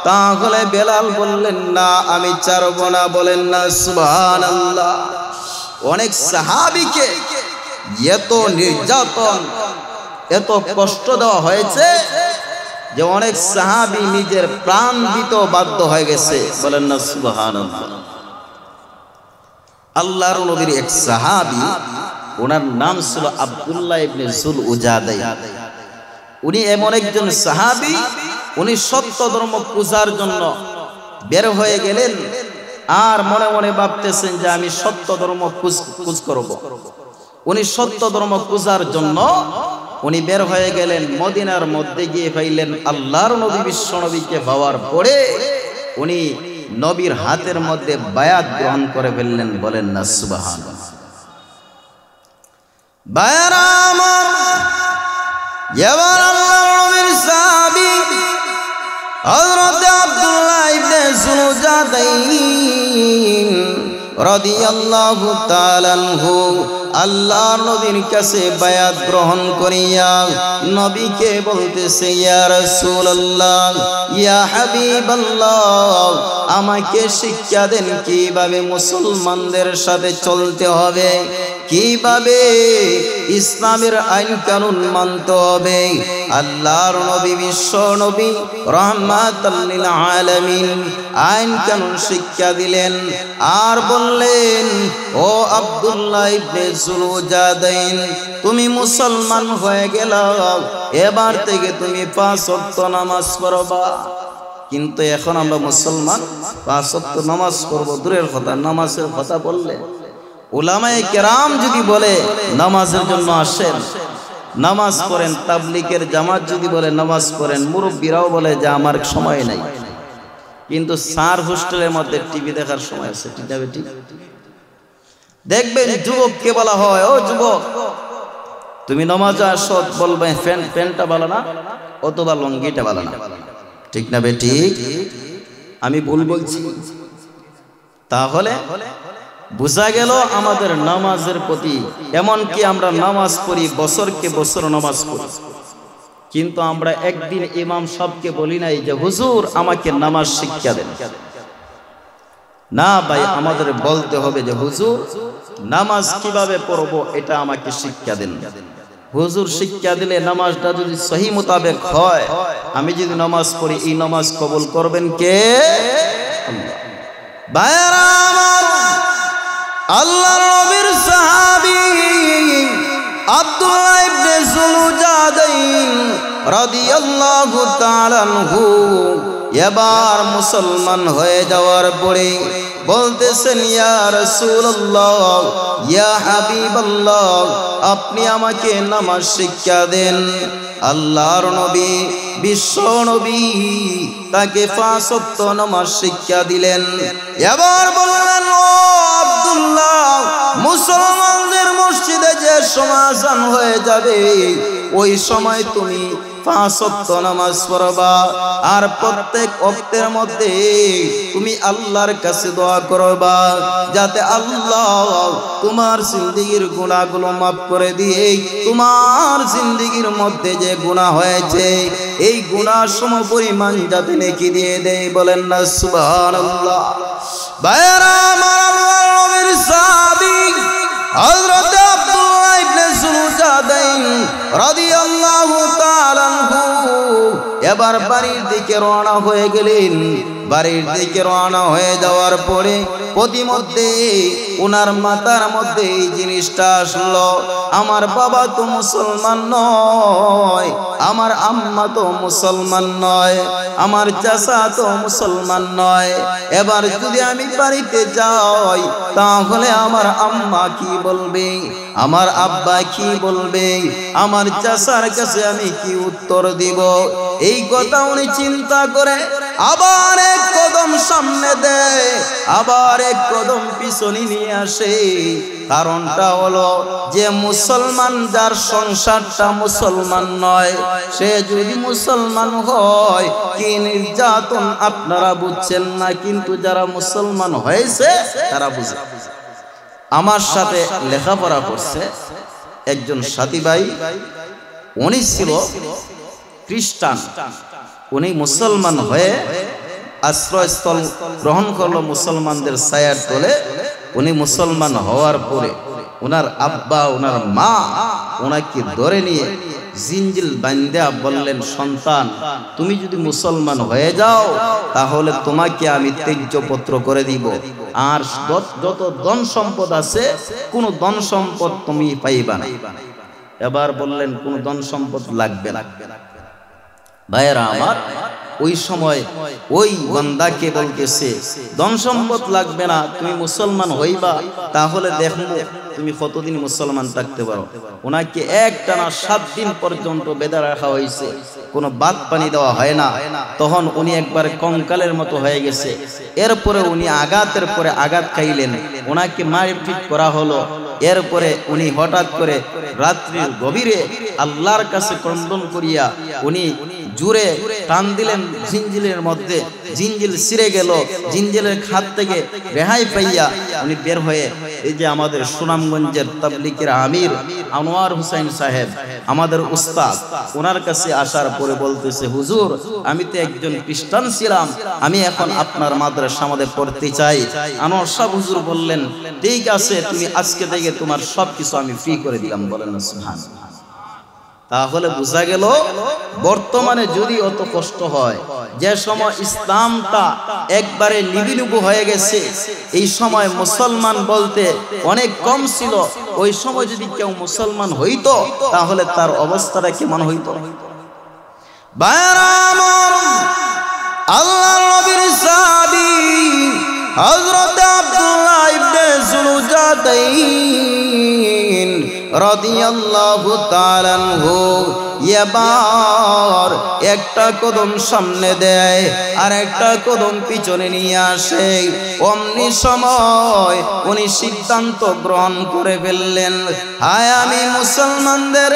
তাহলে বেলাল বললেন, না আমি ছাড়ব না। বলেন না সুবহানাল্লাহ। অনেক সাহাবীকে এত নির্যাতন, এত কষ্ট দেওয়া হয়েছে যে অনেক সাহাবী নিজের প্রাণ দিতে বাধ্য হয়ে গেছে। বলেন না সুবহানাল্লাহ। আল্লাহর নবীর এক সাহাবী, ওনার নাম ছিল আব্দুল্লাহ ইবনে জুল উজাদাই। উনি এমন একজন সাহাবী, উনি সত্য ধর্ম খোঁজার জন্য বের হয়ে গেলেন আর মনে মনে ভাবতেছেন যে আমি সত্য ধর্ম খোঁজ করব। উনি সত্য ধর্ম খোঁজার জন্য উনি বের হয়ে গেলেন। মদিনার মধ্যে গিয়ে পাইলেন আল্লাহর নবী বিশ্ব নবীকে পাওয়ার পরে উনি নবীর হাতের মধ্যে বায়াত গ্রহণ করে ফেললেন। বলেন না সুবহানাল্লাহ। বায়ারা আমার, এবার আল্লাহর নবীর সাহাবী হযরত আব্দুল্লাহ ইবনে জুলজাদাইন রাদিয়াল্লাহু তাআলা আনহু আল্লাহর নবীর কাছে বায়াত গ্রহণ করিয়া নবীকে বলতেছে, ইয়া রাসূলুল্লাহ, ইয়া হাবিবাল্লাহ, আমাকে শিক্ষা দেন কিভাবে মুসলমানদের সাথে চলতে হবে, কিভাবে ইসলামের আইন কানুন মানতে হবে। আল্লাহর নবী বিশ্ব নবী রাহমাতাল লিল আলামিন আইন কানুন শিক্ষা দিলেন আর বললেন, ও আব্দুল্লাহ ইবনে জুলজাদাইন, তুমি মুসলমান হয়ে গেলা, এবার থেকে তুমি 5 ওয়াক্ত নামাজ পড়বা। কিন্তু এখন আমরা মুসলমান 5 ওয়াক্ত নামাজ পড়ব দূরের কথা, নামাজের কথা বললে উলামায়ে কেরাম যদি বলে নামাজের জন্য আসেন, নামাজ পড়েন, তাবলীগের জামাত যদি বলে নামাজ পড়েন, মুরব্বীরাও বলে যে আমার সময় নাই। কিন্তু স্যার হোস্টেলের মধ্যে টিভি দেখার সময় আছে, ঠিক আছে? ঠিক দেখবেন যুবককে বলা হয়, ও যুবক তুমি নামাজে আসো, বলবে প্যান্টটা ভালো না অথবা লঙ্গিটা ভালো না, ঠিক না বেঠিক? আমি ভুল বলছি? তাহলে বোঝা গেল আমাদের নামাজের প্রতি, এমনকি আমরা নামাজ পড়ি, বছরকে বছর নামাজ পড়ি, কিন্তু আমরা একদিন ইমাম সাহেবকে বলি নাই যে হুজুর আমাকে নামাজ শিক্ষা দেন। না ভাই, আমাদের বলতে হবে যে হুজুর নামাজ কিভাবে পড়বো এটা আমাকে শিক্ষা দেন। হুজুর শিক্ষা দিলে নামাজটা যদি সহি মোতাবেক হয়, আমি যদি নামাজ পড়ি, এই নামাজ কবুল করবেন কে? ভাইরা আমার, আল্লাহর নবীর সাহাবী আব্দুল্লাহ ইবনে জুলজাদাইন রাদিয়াল্লাহু তাআলা আনহু এবার মুসলমান হয়ে যাওয়ার পরে বলতেছেন, ইয়া রাসূলুল্লাহ, ইয়া হাবিবাল্লাহ, আপনি আমাকে নামাজ শিক্ষা দেন। আল্লাহর নবী বিশ্ব নবী তাকে 5 ওয়াক্ত নামাজ শিক্ষা দিলেন। এবার বললেন, ও আব্দুল্লাহ, মুসলমানদের মসজিদে যে সময় আযান হয়ে যাবে ওই সময় তুমি 5 ওয়াক্ত নামাজ পড়বা আর প্রত্যেক ওয়াক্তের মধ্যে তুমি আল্লাহর কাছে দোয়া করবা যাতে আল্লাহ তোমার জিন্দেগীর গুনাহগুলো মাফ করে দিয়ে তোমার জিন্দেগীর মধ্যে যে গুনাহ হয়েছে এই গুনাহ সমপরিমাণ যাতে নেকি দিয়ে দেয়। বলেন না সুবহানাল্লাহ। ভাইরা আমার, আল্লাহর নবীর সাহাবী হযরত আব্দুল্লাহ ইবনে সুলুজাদাইন রাদিয়াল্লাহু তাআলা আনহু এবার বাড়ির দিকে রওনা হয়ে গেলেন। বাড়ির দিকে রওনা হয়ে যাওয়ার পরে প্রতিমধ্যে ওনার মাথার মধ্যে এই জিনিসটা আসলো, আমার বাবা তো মুসলমান নয়, আমার আম্মা তো মুসলমান নয়, আমার চাচা তো মুসলমান নয়। এবার যদি আমি বাড়িতে যাই তাহলে আমার আম্মা কি বলবে, আমার আব্বা কি বলবে, আমার চাচার কাছে আমি কি উত্তর দিব। এই কথা উনি চিন্তা করে আবার এক কদম সামনে দেয়, আবার এক কদম পিছনে নিয়ে আসে। কারণটা হলো যে মুসলমান যার সংসারটা মুসলমান নয়, সে যদি মুসলমান হয় কি নির্যাতন আপনারা বুঝছেন না, কিন্তু যারা মুসলমান হয়েছে তারা বুঝে। আমার সাথে লেখাপড়া করছে একজন সাথী ভাই, উনি ছিল খ্রিস্টান, উনি মুসলমান হয়ে আশ্রয়স্থল গ্রহণ করলো মুসলমানদের ছায়ার তলে। উনি মুসলমান হওয়ার পরে ওনার আব্বা ওনার মা ওনাকে ধরে নিয়ে জিঞ্জিল বান্ধা বললেন, সন্তান তুমি যদি মুসলমান হয়ে যাও তাহলে তোমাকে আমি ত্যাজ্যপত্র করে দিব, আর যত ধন সম্পদ আছে কোনো ধন সম্পদ তুমি পাইবা না। এবার বললেন কোনো ধন সম্পদ লাগবে না। ভাইয়েরা আমার, ওই সময় ওই বান্দাকে বলতেছে ধন সম্পদ লাগবে না, তুমি মুসলমান হইবা, তাহলে দেখো তুমি কতদিন মুসলমান থাকতে পারো। ওনাকে একটানা 7 দিন পর্যন্ত বেঁধে রাখা হয়েছে, কোনো ভাত পানি দেওয়া হয় না। তখন উনি একবার কঙ্কালের মতো হয়ে গেছে। এরপরে উনি আঘাতের পরে আঘাত খাইলেন, ওনাকে মারপিট করা হলো। এরপরে উনি হঠাৎ করে রাত্রির গভীরে আল্লাহর কাছে ক্রন্দন করিয়া উনি জুড়ে টান দিলেন জিঞ্জিলের মধ্যে, জিঞ্জিল ছিঁড়ে গেল। জিঞ্জিলের খাত থেকে রেহাই পাইয়া উনি বের হয়ে এই যে আমাদের সুনামগঞ্জের তাবলিগের আমির আনোয়ার হোসেন সাহেব, আমাদের উস্তাদ, ওনার কাছে আসার পরে বলতেছে, হুজুর আমি তো একজন খ্রিস্টান ছিলাম, আমি এখন আপনার মাদ্রাসা মধ্যে পড়তে চাই। আনোয়ার সাহেব হুজুর বললেন, ঠিক আছে তুমি আজকে থেকে তোমার সবকিছু আমি ফ্রি করে দিলাম। বলেন না সুবহানাল্লাহ। তাহলে বোঝা গেল বর্তমানে যদি অত কষ্ট হয়, যে সময় ইসলামটা একবারে নিবিলুপ্ত হয়ে গেছে, এই সময় মুসলমান বলতে অনেক কম ছিল, ওই সময় যদি কেউ মুসলমান হইতো তাহলে তার অবস্থাটা কেমন হইতো। আল্লাহর নবীর সাহাবী হযরত আব্দুল্লাহ ইবনে সুলুজাদাইন রাদিয়াল্লাহু তাআলা আনহু এবার একটা কদম সামনে দেয় আর একটা কদম পিছনে নিয়ে আসে। অমনি সময় উনি সিদ্ধান্ত গ্রহণ করে ফেললেন, হায় আমি মুসলমানদের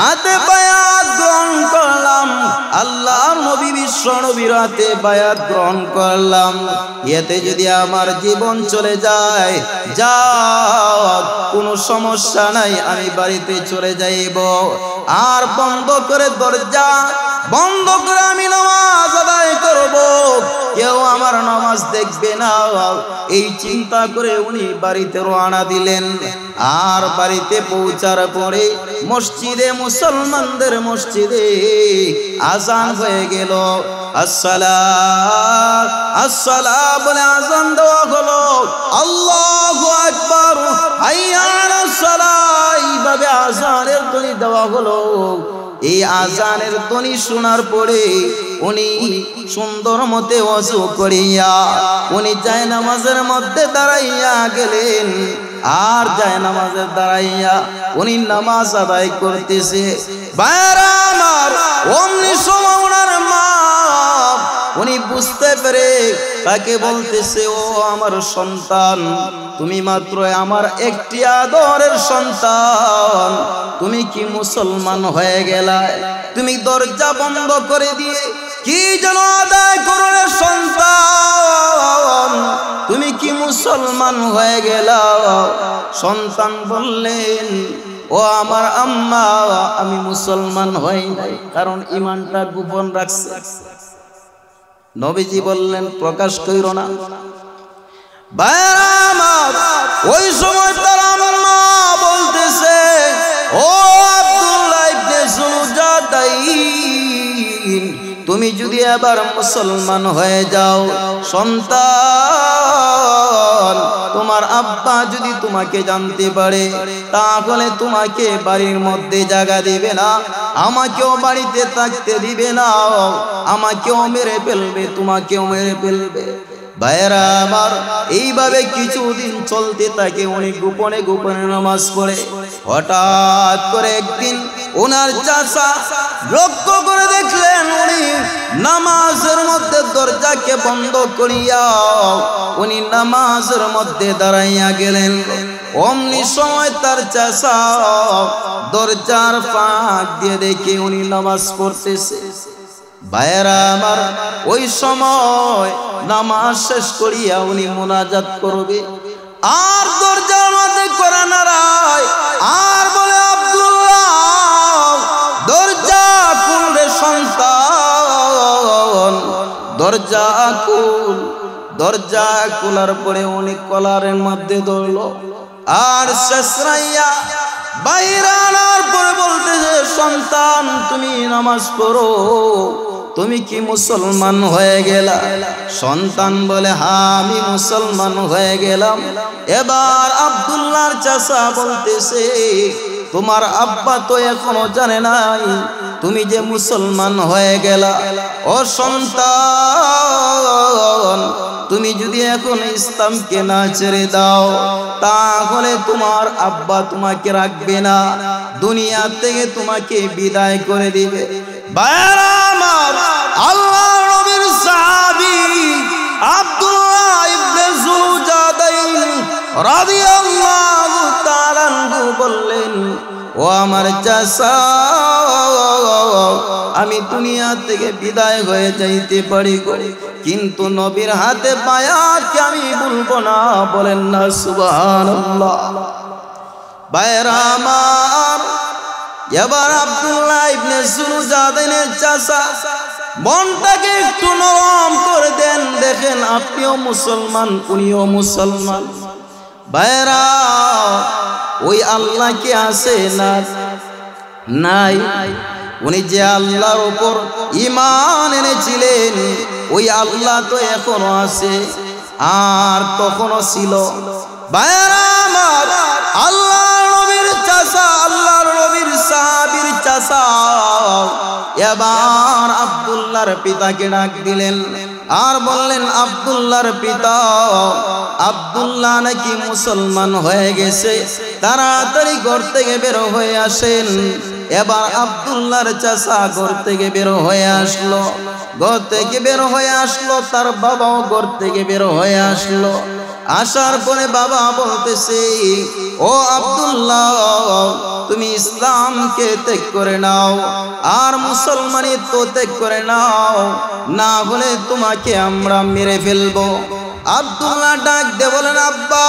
হাতে বায়াত গ্রহণ করলাম, আল্লাহর নবী বিশ্ব নবীর হাতে বায়াত গ্রহণ করলাম। এতে যদি আমার জীবন চলে যায়, যাক কোনো সমস্যা নাই, আমি বাড়িতে চলে যাইব। আর বন্ধ করে দরজা বন্ধ করে আমি নামাজ আদায় করব, কেউ আমার নামাজ দেখবে না। এই চিন্তা করে উনি বাড়িতে রওনা দিলেন। আর বাড়িতে পৌঁছার পরে মসজিদে, মুসলমানদের মসজিদে আজান হয়ে গেল। আসসালাত আসসালাম বলে আজান দেওয়া হলো। আল্লাহু আকবার, হাইয়া আলাস সালাহ, এইভাবে আজানের ধ্বনি দেওয়া হলো। এই আজানের ধ্বনি শোনার পরে উনি সুন্দর মতে ওযু করিয়া উনি জায়নামাজের মধ্যে দাঁড়াইয়া গেলেন। আর জায়নামাজে দাঁড়াইয়া উনি নামাজ আদায় করতেছে। ভাইরা আমার, অমনি সময় ওনার মা উনি বুঝতে পেরে তাকে বলতেছে, ও আমার সন্তান, তুমি মাত্র আমার একটি আদরের সন্তান, তুমি কি মুসলমান হয়ে গেলা? তুমি দরজা বন্ধ করে দিয়ে কি যেন আদায় করো রে সন্তান, তুমি কি মুসলমান হয়ে গেলা? সন্তান বললেন, ও আমার আম্মা, আমি মুসলমান হই নাই, কারণ ঈমানটা গোপন রাখছে। নবীজি বললেন, প্রকাশ কইরো না। ভাইরা আমার, ওই সময় তার আম্মা বলতেছে, ও আব্দুল্লাহ ইবনে জুলজাদাইন, তুমি যদি এবার মুসলমান হয়ে যাও সন্তান, তোমার আব্বা যদি তোমাকে জানতে পারে তাহলে তোমাকে বাড়ির মধ্যে জায়গা দিবে না, আমাকেও বাড়িতে থাকতে দিবে না, আমাকেও মেরে ফেলবে, তোমাকেও মেরে ফেলবে। ভাইরা আমার, এইভাবে কিছুদিন চলতে থাকে। উনি গোপনে গোপনে নামাজ পড়ে। হঠাৎ করে একদিন ওনার চাচা লক্ষ্য করে দেখলেন উনি নামাজের মধ্যে দরজাকে বন্ধ করিয়া উনি নামাজের মধ্যে দাঁড়াইয়া গেলেন। অমনি সময় তার চাচা দরজার ফাঁক দিয়ে দেখে উনি নামাজ পড়তেছে। ভাইরা আমার, ওই সময় নামাজ শেষ করিয়া উনি মুনাজাত করবে, আর দরজার মধ্যে কোরআন নাড়ায় আর বলে, আব্দুল্লাহ, দরজা খুল রে সন্তান, দরজা খুল। দরজা খোলার পরে উনি কলারের মধ্যে ধরলো আর শেষরাইয়া বাইরে আনার পরে বলতেছে, সন্তান, তুমি নামাজ পড়ো, তুমি কি মুসলমান হয়ে গেলা? সন্তান বলে, হ্যাঁ, আমি মুসলমান হয়ে গেলাম। এবার আব্দুল্লাহর চাচা বলতেছে, তোমার আব্বা তো এখনো জানে নাই তুমি যে মুসলমান হয়ে গেলা। ও সন্তান, তুমি যদি এখন ইসলামকে না ছেড়ে দাও তাহলে তোমার আব্বা তোমাকে রাখবে না, দুনিয়া থেকে তোমাকে বিদায় করে দিবে। ভাইরা আমার, আল্লাহর নবীর সাহাবী আব্দুল্লাহ ইবনে জুলজাদাইন রাদিয়াল্লাহু তাআলা আনহু বললেন, ও আমার চাচা, আমি দুনিয়া থেকে বিদায় হয়ে যাইতে পারি, কিন্তু নবীর হাতে বায়াতকে আমি ভুলবো না। বলেন না সুবহানাল্লাহ। ভাইরা আমার, এবার আব্দুল্লাহ ইবনে জুলজাদাইনের চাচা মনটাকে একটু নরম করে দেন, দেখেন আপনিও মুসলমান, উনিও মুসলমান। ভাইরা, ওই আল্লাহ কি আছে না নাই? উনি যে আল্লাহর উপর ঈমান এনেছিলেন ওই আল্লাহ তো এখনো আছে আর তখনও ছিল। ভাইরা আমার, আল্লাহর নবীর চাচা, আল্লাহর নবীর সাহাবীর চাচা এবার আব্দুল্লাহর পিতাকে ডাক দিলেন আর বললেন, আব্দুল্লাহর পিতা, আব্দুল্লাহ নাকি মুসলমান হয়ে গেছে, তাড়াতাড়ি ঘর থেকে বের হয়ে আসেন। এবার আব্দুল্লাহর চাচা ঘর থেকে বের হয়ে আসলো। ঘর থেকে বের হয়ে আসলো, তার বাবাও ঘর থেকে বের হয়ে আসলো। আসার পরে বাবা বলতেছে, ও আব্দুল্লাহ, তুমি ইসলামকে ত্যাগ করে নাও আর মুসলমানিত্ব ত্যাগ করে নাও, না হলে তোমাকে আমরা মেরে ফেলবো। আব্দুল্লাহ ডাক দিয়ে বলেন, আব্বা,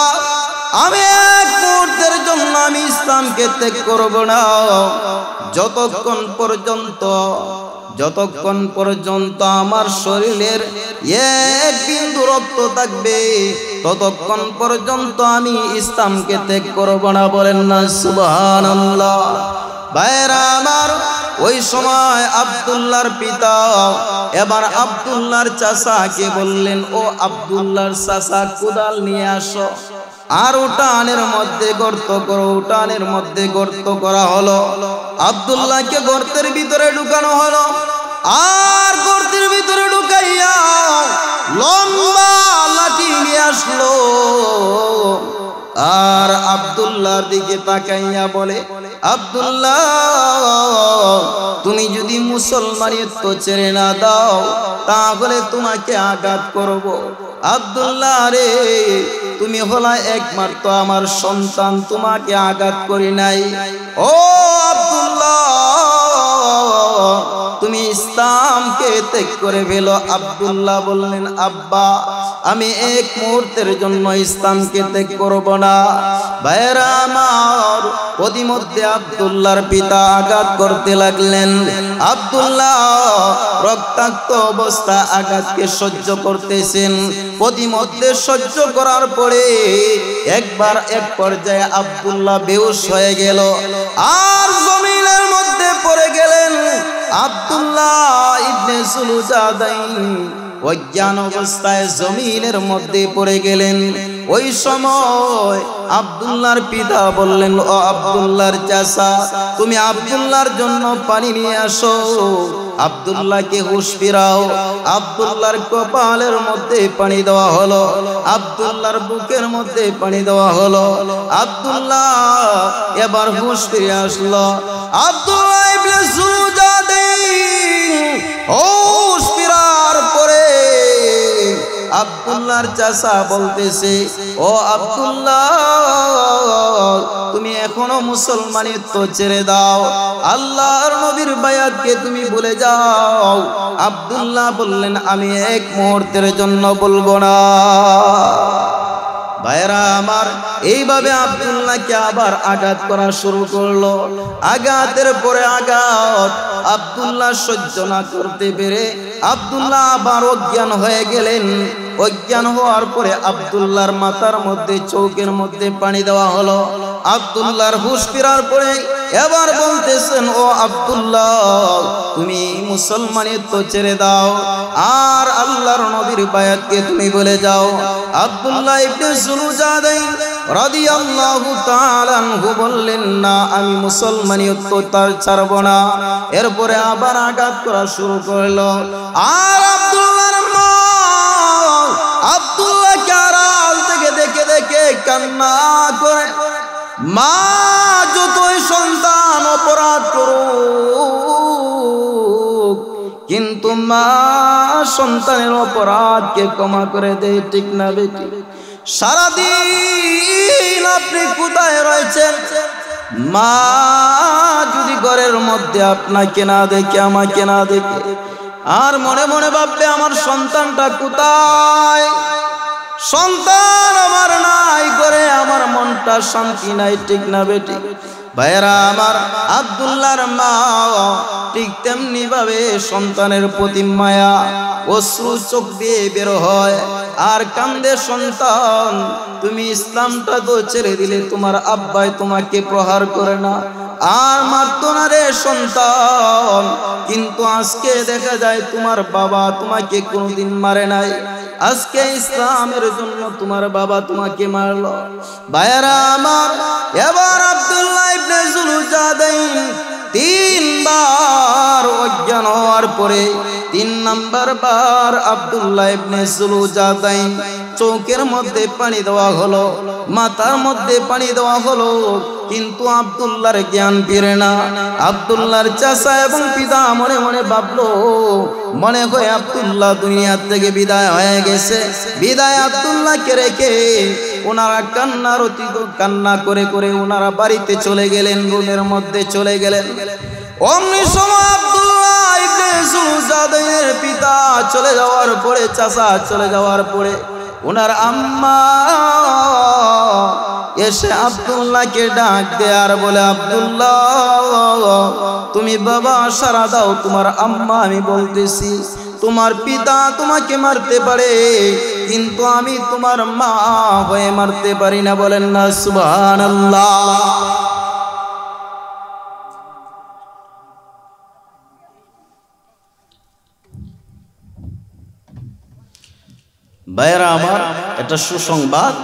আমি এক মুহূর্তের জন্য আমি ইসলামকে ত্যাগ করব না, যতক্ষণ পর্যন্ত আমার শরীরের এক বিন্দু রক্ত থাকবে ততক্ষণ পর্যন্ত আমি ইসলামকে ত্যাগ করব না। বলেন না সুবহানাল্লাহ। ভাইরা আমার, ওই সময় আব্দুল্লাহর পিতা এবার আব্দুল্লাহর চাচাকে বললেন, ও আব্দুল্লাহর চাচা, কোদাল নিয়ে আসো আর উঠানের মধ্যে গর্ত করো। উঠানের মধ্যে গর্ত করা হলো, আব্দুল্লাহকে গর্তের ভিতরে ঢুকানো হলো আর গর্তের ভিতরে ঢুকাইয়া লম্বা লাঠি নিয়ে আসলো আর আব্দুল্লাহর দিকে তাকাইয়া বলে, আব্দুল্লাহ তুমি যদি মুসলমানিত্ব ছেড়ে না দাও তাহলে তোমাকে আঘাত করব। আব্দুল্লাহ রে, তুমি হলা একমাত্র আমার সন্তান, তোমাকে আঘাত করি নাই। ও আব্দুল্লাহ, তুমি ইসলামকে ত্যাগ করে ফেলো। আব্দুল্লাহ বললেন, আব্বা আমি এক মুহূর্তের জন্য ইসলামকে ত্যাগ করব না। ভাইরা আমার, প্রতিমধ্যে আব্দুল্লাহর পিতা আঘাত করতে লাগলেন। আব্দুল্লাহ রক্তাক্ত অবস্থা আঘাতকে সহ্য করতেছেন। প্রতিমধ্যে সহ্য করার পরে একবার এক পর্যায়ে আব্দুল্লাহ বেহুশ হয়ে গেল আর জমিনের মধ্যে পড়ে গেলেন। আব্দুল্লাহ ইবনে সুলুজাদাইন অজ্ঞান অবস্থায় জমিনের মধ্যে পড়ে গেলেন। ওই সময় আব্দুল্লাহর পিতা বললেন, ও আব্দুল্লাহর চাচা, তুমি আব্দুল্লাহর জন্য পানি নিয়ে আসো। আব্দুল্লাহকে হুঁশ ফিরাও। আব্দুল্লাহর কপালের মধ্যে পানি দেওয়া হলো, আব্দুল্লাহর বুকের মধ্যে পানি দেওয়া হলো। আব্দুল্লাহ এবার হুঁশ ফিরে আসলো। আব্দুল্লাহ ইবনে সুলুজাদাইন হুঁশ ফিরার পরে আব্দুল্লাহর চাচা বলতেছে, ও আব্দুল্লাহ তুমি এখনো মুসলমানিত্ব ছেড়ে দাও, আল্লাহর নবীর বায়াতকে তুমি ভুলে যাও। আব্দুল্লাহ বললেন, আমি এক মুহূর্তের জন্য বলবো না। ভাইরা আমার, এইভাবে আব্দুল্লাহকে আবার আঘাত করা শুরু করলো। আঘাতের পরে আঘাত আব্দুল্লাহ সহ্য না করতে পেরে আব্দুল্লাহ আবার অজ্ঞান হয়ে গেলেন। অজ্ঞান হওয়ার পরে আব্দুল্লাহর মাথার মধ্যে, চৌকের মধ্যে পানি দেওয়া হলো। আব্দুল্লাহর হুঁশ ফেরার পরে এবার বলতেছেন, ও আব্দুল্লাহ তুমি মুসলমানিত্ব ছেড়ে দাও আর আল্লাহর নবীর বায়াতকে তুমি বলে যাও। আব্দুল্লাহ ইবনে সুলুজাদাইন রাদিয়াল্লাহু তাআলা আনহু বললেন, না আমি মুসলমানিত্ব তার ছাড়ব না। এরপরে আবার আঘাত করা শুরু করলো। আর আব্দুল্লাহর মা আব্দুল্লাহকে আড়াল থেকে দেখে দেখে কান্না করে। মা যতই সন্তান অপরাধ করুক, কিন্তু মা সন্তানের অপরাধকে ক্ষমা করে দেয়, ঠিক না বেটি? সারাদিন আপনি কোথায় রয়েছেন, মা যদি ঘরের মধ্যে আপনাকে না দেখে, আমাকে না দেখে, আর মনে মনে ভাববে আমার সন্তানটা কোথায়, সন্তান আমার নাই করে আমার মনটা শান্তি নাই, ঠিক না বেটি? ভাইরা আমার, আব্দুল্লাহর মা ঠিক তেমনি ভাবে সন্তানের প্রতি মায়া অশ্রু চোখ দিয়ে বের হয় আর কান্দে, সন্তান তুমি ইসলামটা তো ছেড়ে দিলে, তোমার আব্বাই তোমাকে প্রহার করে না আর মারতো না রে সন্তান, কিন্তু আজকে দেখা যায় তোমার বাবা তোমাকে কোনোদিন মারে নাই, আজকে ইসলামের জন্য তোমার বাবা তোমাকে মারলো। ভাইরা আমার, এবার আব্দুল্লাহ ইবনে সুলুজাদাইন তিনবার অজ্ঞান হওয়ার পরে 3 নাম্বার বার আব্দুল্লাহ ইবনে সুলুজাদাইন চোখের মধ্যে পানি দেওয়া হলো, মাথার মধ্যে পানি দেওয়া হলো, কিন্তু আব্দুল্লাহর জ্ঞান ফিরে না। আব্দুল্লাহর চাচা এবং পিতা মনে মনে ভাবলো, মনে হয় আব্দুল্লাহ দুনিয়া থেকে বিদায় হয়ে গেছে। বিদায় আব্দুল্লাহকে রেখে ওনারা কান্না করে করে ওনারা বাড়িতে চলে গেলেন, রুমের মধ্যে চলে গেলেন। অমনি সময় আব্দুল্লাহ ইবনে সুলুজাদাইনের পিতা চলে যাওয়ার পরে, চাচা চলে যাওয়ার পরে ওনার আম্মা এসে আব্দুল্লাহকে ডাক দেয় আর বলে, আব্দুল্লাহ তুমি বাবা সারা দাও, তোমার আম্মা আমি বলতেছি তোমার পিতা তোমাকে মারতে পারে, কিন্তু আমি তোমার মা হয়ে মারতে পারি না। বলেন না সুবহানাল্লাহ। ভাইরা আমার, এটা সুসংবাদ,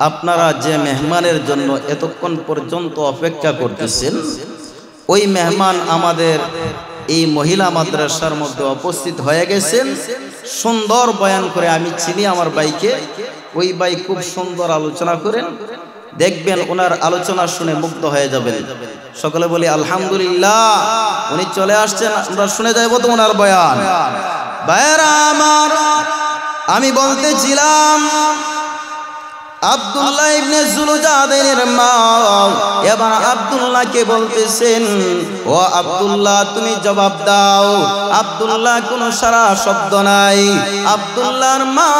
আপনারা যে মেহমানের জন্য এতক্ষণ পর্যন্ত অপেক্ষা করতেছেন, ওই মেহমান আমাদের এই মহিলা মাদ্রাসার মধ্যে উপস্থিত হয়ে গেছেন। সুন্দর বয়ান করে, আমি চিনি আমার ভাইকে, ওই ভাই খুব সুন্দর আলোচনা করেন। দেখবেন ওনার আলোচনা শুনে মুগ্ধ হয়ে যাবেন। সকলে বলি আলহামদুলিল্লাহ। উনি চলে আসছেন, আমরা শুনে যাইব তো ওনার বয়ান। ভাইরা আমার, আমি বলতেছিলাম আব্দুল্লাহ ইবনে জুলজাদের মা এবার আব্দুল্লাহকে বলতেছেন, ও আব্দুল্লাহ তুমি জবাব দাও। আব্দুল্লাহ কোনো সারা শব্দ নাই। আব্দুল্লাহর মা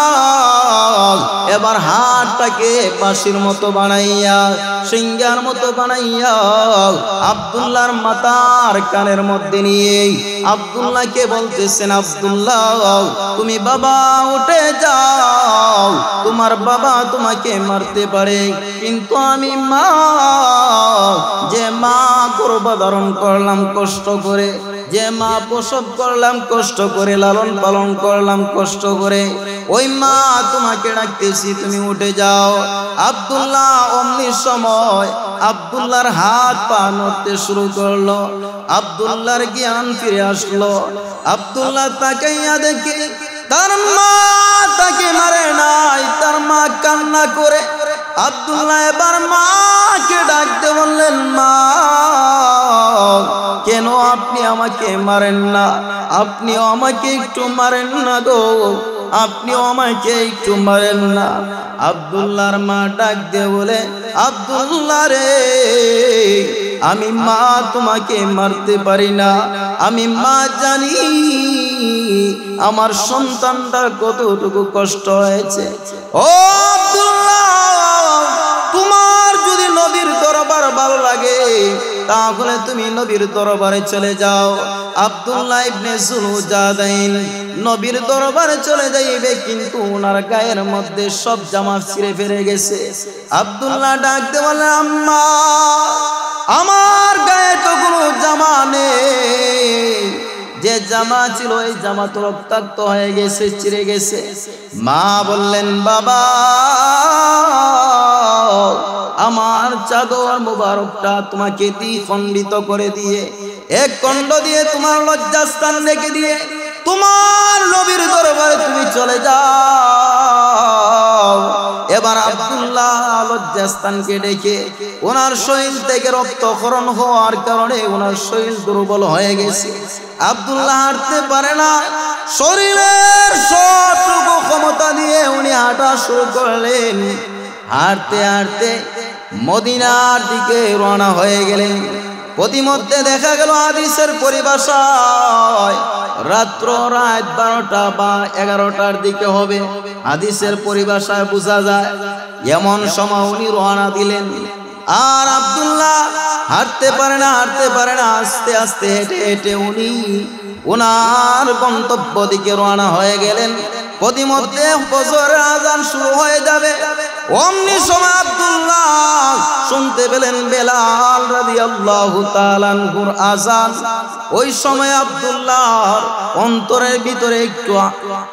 এবার হাতটাকে বাঁশির মতো বানাইয়া, সিংহার মতো বানাইয়া আব্দুল্লাহর মাথার কানের মধ্যে নিয়ে আব্দুল্লাহকে বলতেছেন, আব্দুল্লাহ তুমি বাবা উঠে যাও, তোমার বাবা তোমাকে মারতে পারে, কিন্তু আমি মা, যে মা গর্ভধারণ করলাম কষ্ট করে, যে মা প্রসব করলাম কষ্ট করে, লালন পালন করলাম কষ্ট করে, ওই মা তোমাকে ডাকতেছি, তুমি উঠে যাও। আব্দুল্লাহ অমনি সময় আব্দুল্লাহর হাত পা নড়তে শুরু করলো। আব্দুল্লাহর জ্ঞান ফিরে আসলো। আব্দুল্লাহ তাকাইয়া দেখে তার মা তাকে মারে নাই, তার মা কান্না করে। আব্দুল্লাহ এবার মাকে ডাকতে বললেন, মা কেন আপনি আমাকে মারেন না? আপনিও আমাকে একটু মারেন না গো, আপনিও আমাকে একটু মারেন না। আব্দুল্লাহর মা ডাক দিয়ে বলে, আব্দুল্লাহ রে, আমি মা তোমাকে মারতে পারি না, আমি মা জানি আমার সন্তানটার কতটুকু কষ্ট হয়েছে। ও আব্দুল্লাহ, তোমার যদি নবীর দরবার ভালো লাগে তাহলে তুমি নবীর দরবারে চলে যাও। আব্দুল্লাহ ইবনে জুলজাদাইন নবীর দরবারে চলে যাইবে, কিন্তু ওনার গায়ের মধ্যে সব জামা ছিঁড়ে ফেলে গেছে। আব্দুল্লাহ ডাকতে বলে, আম্মা আমার গায়ে তো কোনো জামা নেই, যে জামা ছিল এই জামা তো রক্তাক্ত হয়ে গেছে, ছিঁড়ে গেছে। মা বললেন, বাবা আমার চাদর মুবারকটা তোমাকে দ্বিখণ্ডিত করে দিয়ে, এক খণ্ড দিয়ে তোমার লজ্জাস্থান রেখে দিয়ে তোমার নবীর দরবারে তুমি চলে যাও। এবার আব্দুল্লাহ লজ্জাস্থানকে ডেকে, ওনার শরীর থেকে রক্তক্ষরণ হওয়ার কারণে ওনার শরীর দুর্বল হয়ে গেছে। আব্দুল্লাহ হাঁটতে পারে না, শরীরের সবটুকু ক্ষমতা দিয়ে উনি হাঁটা শুরু করলেন। হাঁটতে হাঁটতে মদিনার দিকে রওনা হয়ে গেলেন। প্রতিমধ্যে দেখা গেল হাদিসের পরিভাষায় রাত 12টা বা 11টার দিকে হবে। হাদিসের পরিভাষায় বোঝা যায় এমন সময় উনি রওনা দিলেন। আর আব্দুল্লাহ হাঁটতে পারে না, হাঁটতে পারে না, আস্তে আস্তে হেঁটে হেঁটে উনি ওনার গন্তব্য দিকে রওনা হয়ে গেলেন। প্রতিমধ্যে ফজরের আযান শুরু হয়ে যাবে। অমনি সময় আব্দুল্লাহ শুনতে পেলেন বেলাল রাদিয়াল্লাহু তাআলা আনহুর আযান। ওই সময় আব্দুল্লাহর অন্তরের ভিতরে একটু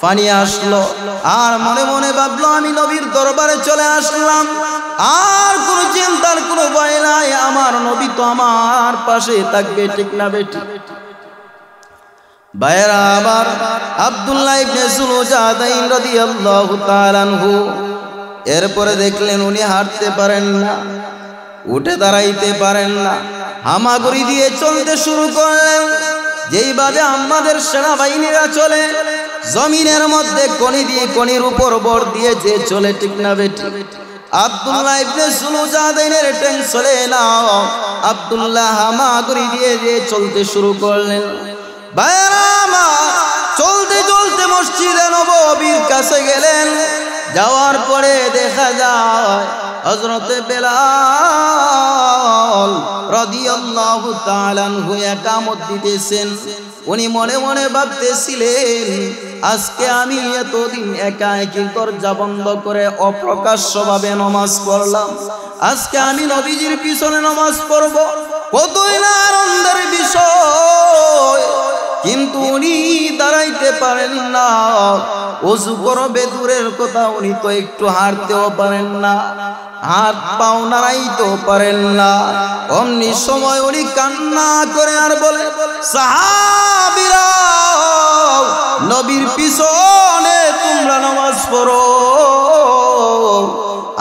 পানি আসলো, আর মনে মনে ভাবলো, আমি নবীর দরবারে চলে আসলাম, আর কোনো চিন্তার কোনো ভয় নাই, আমার নবী তো আমার পাশে থাকবে, ঠিক না বেটি? ভাইরা আবার আব্দুল্লাহ ইবনে জুলজাদাইন রাদিয়াল্লাহু তাআলা আনহু এরপরে দেখলেন উনি হাঁটতে পারেন না, উঠে দাঁড়াইতে পারেন না, হামাগুড়ি দিয়ে চলতে শুরু করলেন। যেইভাবে আমাদের সেনাবাহিনীরা চলে, জমিনের মধ্যে কনি দিয়ে কনির উপর বর দিয়ে যে চলে, ঠিক না বেটি? আব্দুল্লাহ ইবনে জুলজাদাইনের ট্যাঙ্ক চলে না, আব্দুল্লাহ হামাগুড়ি দিয়ে যে চলতে শুরু করলেন। ভাইরা আমার, চলতে চলতে মসজিদে নববীর কাছে গেলেন। যাওয়ার পরে দেখা যায় হযরতে বেলাল রাদিয়াল্লাহু তাআলা আনহু ইকামত দিতেছেন। উনি মনে মনে ভাবতেছিলেন, আজকে আমি এতদিন একা একই দরজা বন্ধ করে অপ্রকাশ্যভাবে নামাজ পড়লাম, আজকে আমি নবীজির পিছনে নামাজ পড়ব, কতই না আনন্দের বিষয়। কিন্তু উনি দাঁড়াইতে পারেন না, ওযু করবে দূরের কথা, উনি তো একটু হাঁটতেও পারেন না, হাত পাও নাড়াইতেও পারেন না। অমনি সময় উনি কান্না করে আর বলে, সাহাবীরা নবীর পিছনে তোমরা নামাজ পড়ো,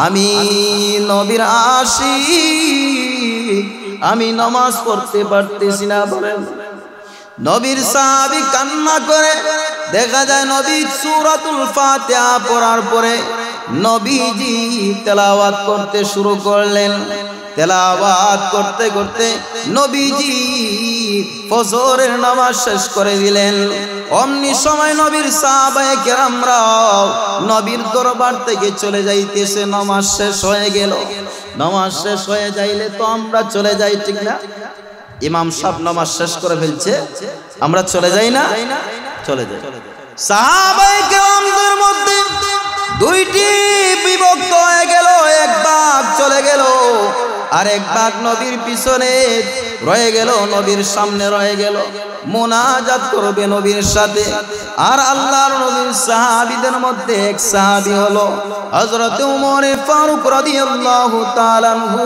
আমি নবীর আশিক, আমি নামাজ পড়তে পারতেছি না। বলেন নবীর সাহাবী কান্না করে, দেখা যায় নবী সূরাতুল ফাতিহা পড়ার পরে নবীজি তেলাওয়াত করতে শুরু করলেন। তেলাওয়াত করতে করতে নবীজি ফজরের নামাজ শেষ করে দিলেন। অমনি সময় নবীর সাহাবায়ে কেরামরা নবীর দরবার থেকে চলে যাইতেছে। নামাজ শেষ হয়ে গেল। নামাজ শেষ হয়ে যাইলে তো আমরা চলে যাই, ঠিক না? ইমাম সাহেব নামাজ শেষ করে ফেলছে, আমরা চলে যাই না? চলে যাই। সাহাবায়ে কেরামদের মধ্যে দুইটি বিভক্ত হয়ে গেল। এক ভাগ চলে গেল, আর এক ভাগ নবীর পিছনে রয়ে গেল, নবীর সামনে রয়ে গেল। মুনাজাত করবে নবীর সাথে। আর আল্লাহর নবীর সাহাবীদের মধ্যে এক সাহাবী হলো হযরত ওমর ফারুক রাদিয়াল্লাহু তাআলা আনহু।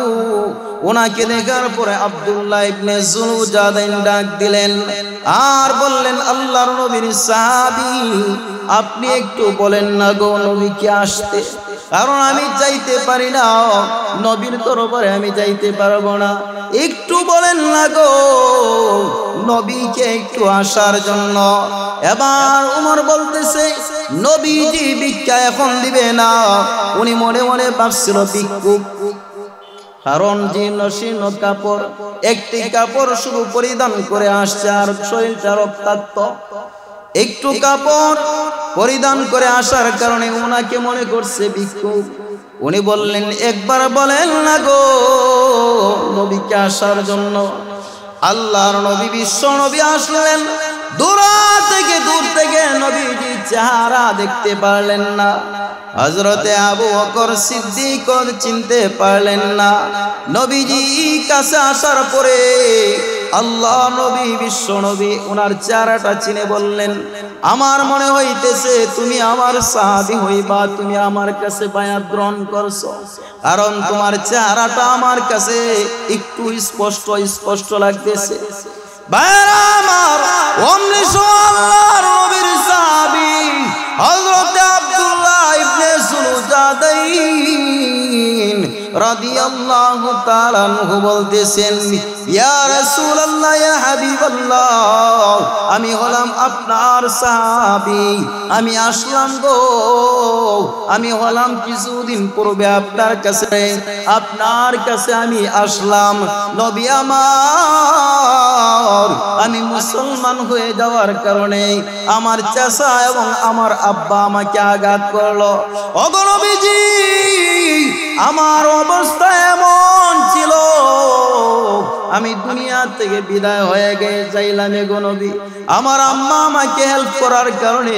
ওনাকে দেখার পরে আব্দুল্লাহ ইবনে জুলজাদাইন ডাক দিলেন আর বললেন, আল্লাহর নবীর সাহাবী, আপনি একটু বলেন না গো নবীকে আসতে, কারণ আমি যাইতে পারি না, নবীর দরবারে আমি যাইতে পারবো না। একটু বলেন না গো নবীকে একটু আসার জন্য। এবার ওমর বলতেছে, নবীজি ভিক্ষা এখন দিবে না। উনি মনে মনে ভাবছিল ভিক্ষুক, কারণ জীর্ণ শীর্ণ কাপড়, একটি কাপড় শুধু পরিধান করে আসছে আর শরীরটা রক্তাক্ত। একটু কাপড় পরিধান করে আসার কারণে ওনাকে মনে করছে ভিক্ষুক। উনি বললেন, একবার বলেন না গো নবীকে আসার জন্য। আল্লাহর নবী বিশ্ব নবী আসলেন। দূর থেকে নবীজি চেহারা দেখতে পারলেন না। হযরতে আবু বকর সিদ্দিক চিনতে পারলেন না। নবীজি কাছে আসার পরে আল্লাহ নবী বিশ্ব নবী ওনার চেহারাটা চিনে বললেন, আমার মনে হইতেছে তুমি আমার সাহাবী হইবা, তুমি আমার কাছে বায়াত গ্রহণ করছো, কারণ তোমার চেহারাটা আমার কাছে একটু স্পষ্ট লাগতেছে। ভাইরা আমার, অমনি আল্লাহর নবীর সাহাবী হযরত আব্দুল্লাহ ইবনে জুলজাদাইন রাদিয়াল্লাহু তাআলা আনহু বলতেছেন, ইয়া রাসূলুল্লাহ, ইয়া হাবিবাল্লাহ, আমি হলাম আপনার সাহাবী, আমি আসলাম গো, আমি হলাম কিছুদিন পূর্বে আপনার কাছে আমি আসলাম। নবী আমার, আমি মুসলমান হয়ে যাওয়ার কারণে আমার চাচা এবং আমার আব্বা আমাকে আঘাত করলো। ওগো নবীজি, আমার অবস্থা এমন ছিল, আমি দুনিয়া থেকে বিদায় হয়ে যাইলাম গো নবী। আমার আম্মা আমাকে হেল্প করার কারণে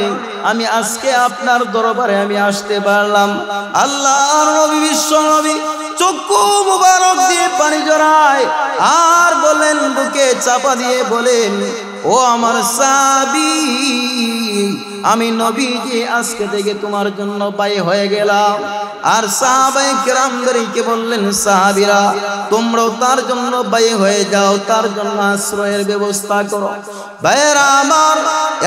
আমি আজকে আপনার দরবারে আমি আসতে পারলাম। আল্লাহর নবী বিশ্ব নবী চক্ষু মুবারক দিয়ে পানি জড়ায় আর বলেন, বুকে চাপা দিয়ে বলেন, ও আমার সাহাবী, আমি নবীজি আজকে থেকে তোমার জন্য বাই হয়ে গেলাম। আর সাহাবায়ে কেরামদেরকে বললেন, সাহাবীরা তোমরাও তার জন্য বাই হয়ে যাও, তার জন্য আশ্রয়ের ব্যবস্থা করো। ভাইয়েরা আমার,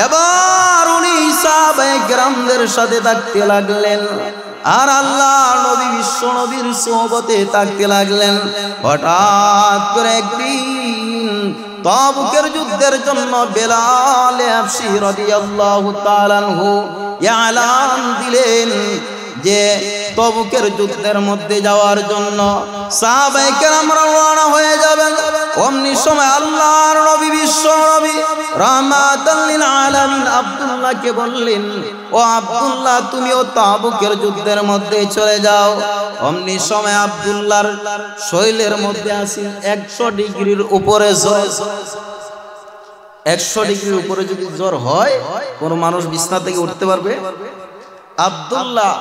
এবার উনি সাহাবায়ে কেরামদের সাথে থাকতে লাগলেন আর আল্লাহ নবী বিশ্ব নবীর সোহবতে থাকতে লাগলেন। হঠাৎ করে একদিন তাবুকের যুদ্ধের জন্য বেলাল হাবশী রাদিয়াল্লাহু তাআলা আনহু এলান দিলেন যে তাবুকের যুদ্ধের মধ্যে যাওয়ার জন্য সাহাবায়ে কেরামরা রওনা হয়ে যাবেন। অমনি সময় আল্লাহর নবী বিশ্ব নবী রাহমাতাল লিল আলামিন আব্দুল্লাহকে বললেন, ও আব্দুল্লাহ, তুমিও তাবুকের যুদ্ধের মধ্যে চলে যাও। অমনি সময় আব্দুল্লাহর শরীরের মধ্যে আছে 100 ডিগ্রির উপরে জ্বর। 100 ডিগ্রির উপরে যদি জ্বর হয়, কোন মানুষ বিছনা থেকে উঠতে পারবে? আব্দুল্লাহ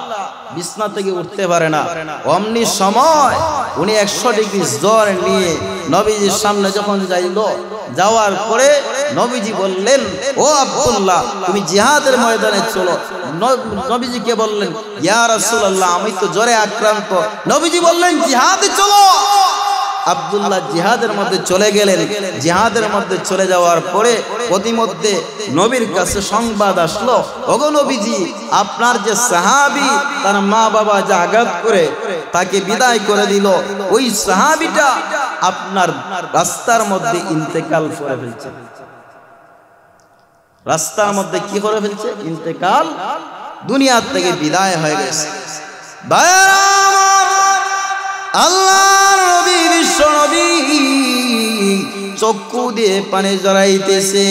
বিছনা থেকে উঠতে পারে না। অমনি সময় উনি 100 ডিগ্রি জ্বর নিয়ে নবীজির সামনে যখন যাওয়ার পরে নবীজি বললেন, ও আব্দুল্লাহ, তুমি জিহাদের ময়দানে চলো। নবীজিকে বললেন, ইয়া রাসূলুল্লাহ, আমি তো জ্বরে আক্রান্ত। নবীজি বললেন, জিহাদে চলো। আব্দুল্লাহ জিহাদের মধ্যে চলে গেলেন। জিহাদের মধ্যে চলে যাওয়ার পরে প্রতিমধ্যে নবীর কাছে সংবাদ আসলো, ওগো নবীজি, আপনার যে সাহাবী তার মা বাবা যে আঘাত করে তাকে বিদায় করে দিল, ওই সাহাবীটা আপনার রাস্তার মধ্যে ইন্তেকাল করে ফেলছে। রাস্তার মধ্যে কি করে ফেলছে? ইন্তেকাল, দুনিয়া থেকে বিদায় হয়ে গেছে। আল্লাহর নবী, বিশ্ব নবী চক্ষু দিয়ে পানি জড়াইতেছে।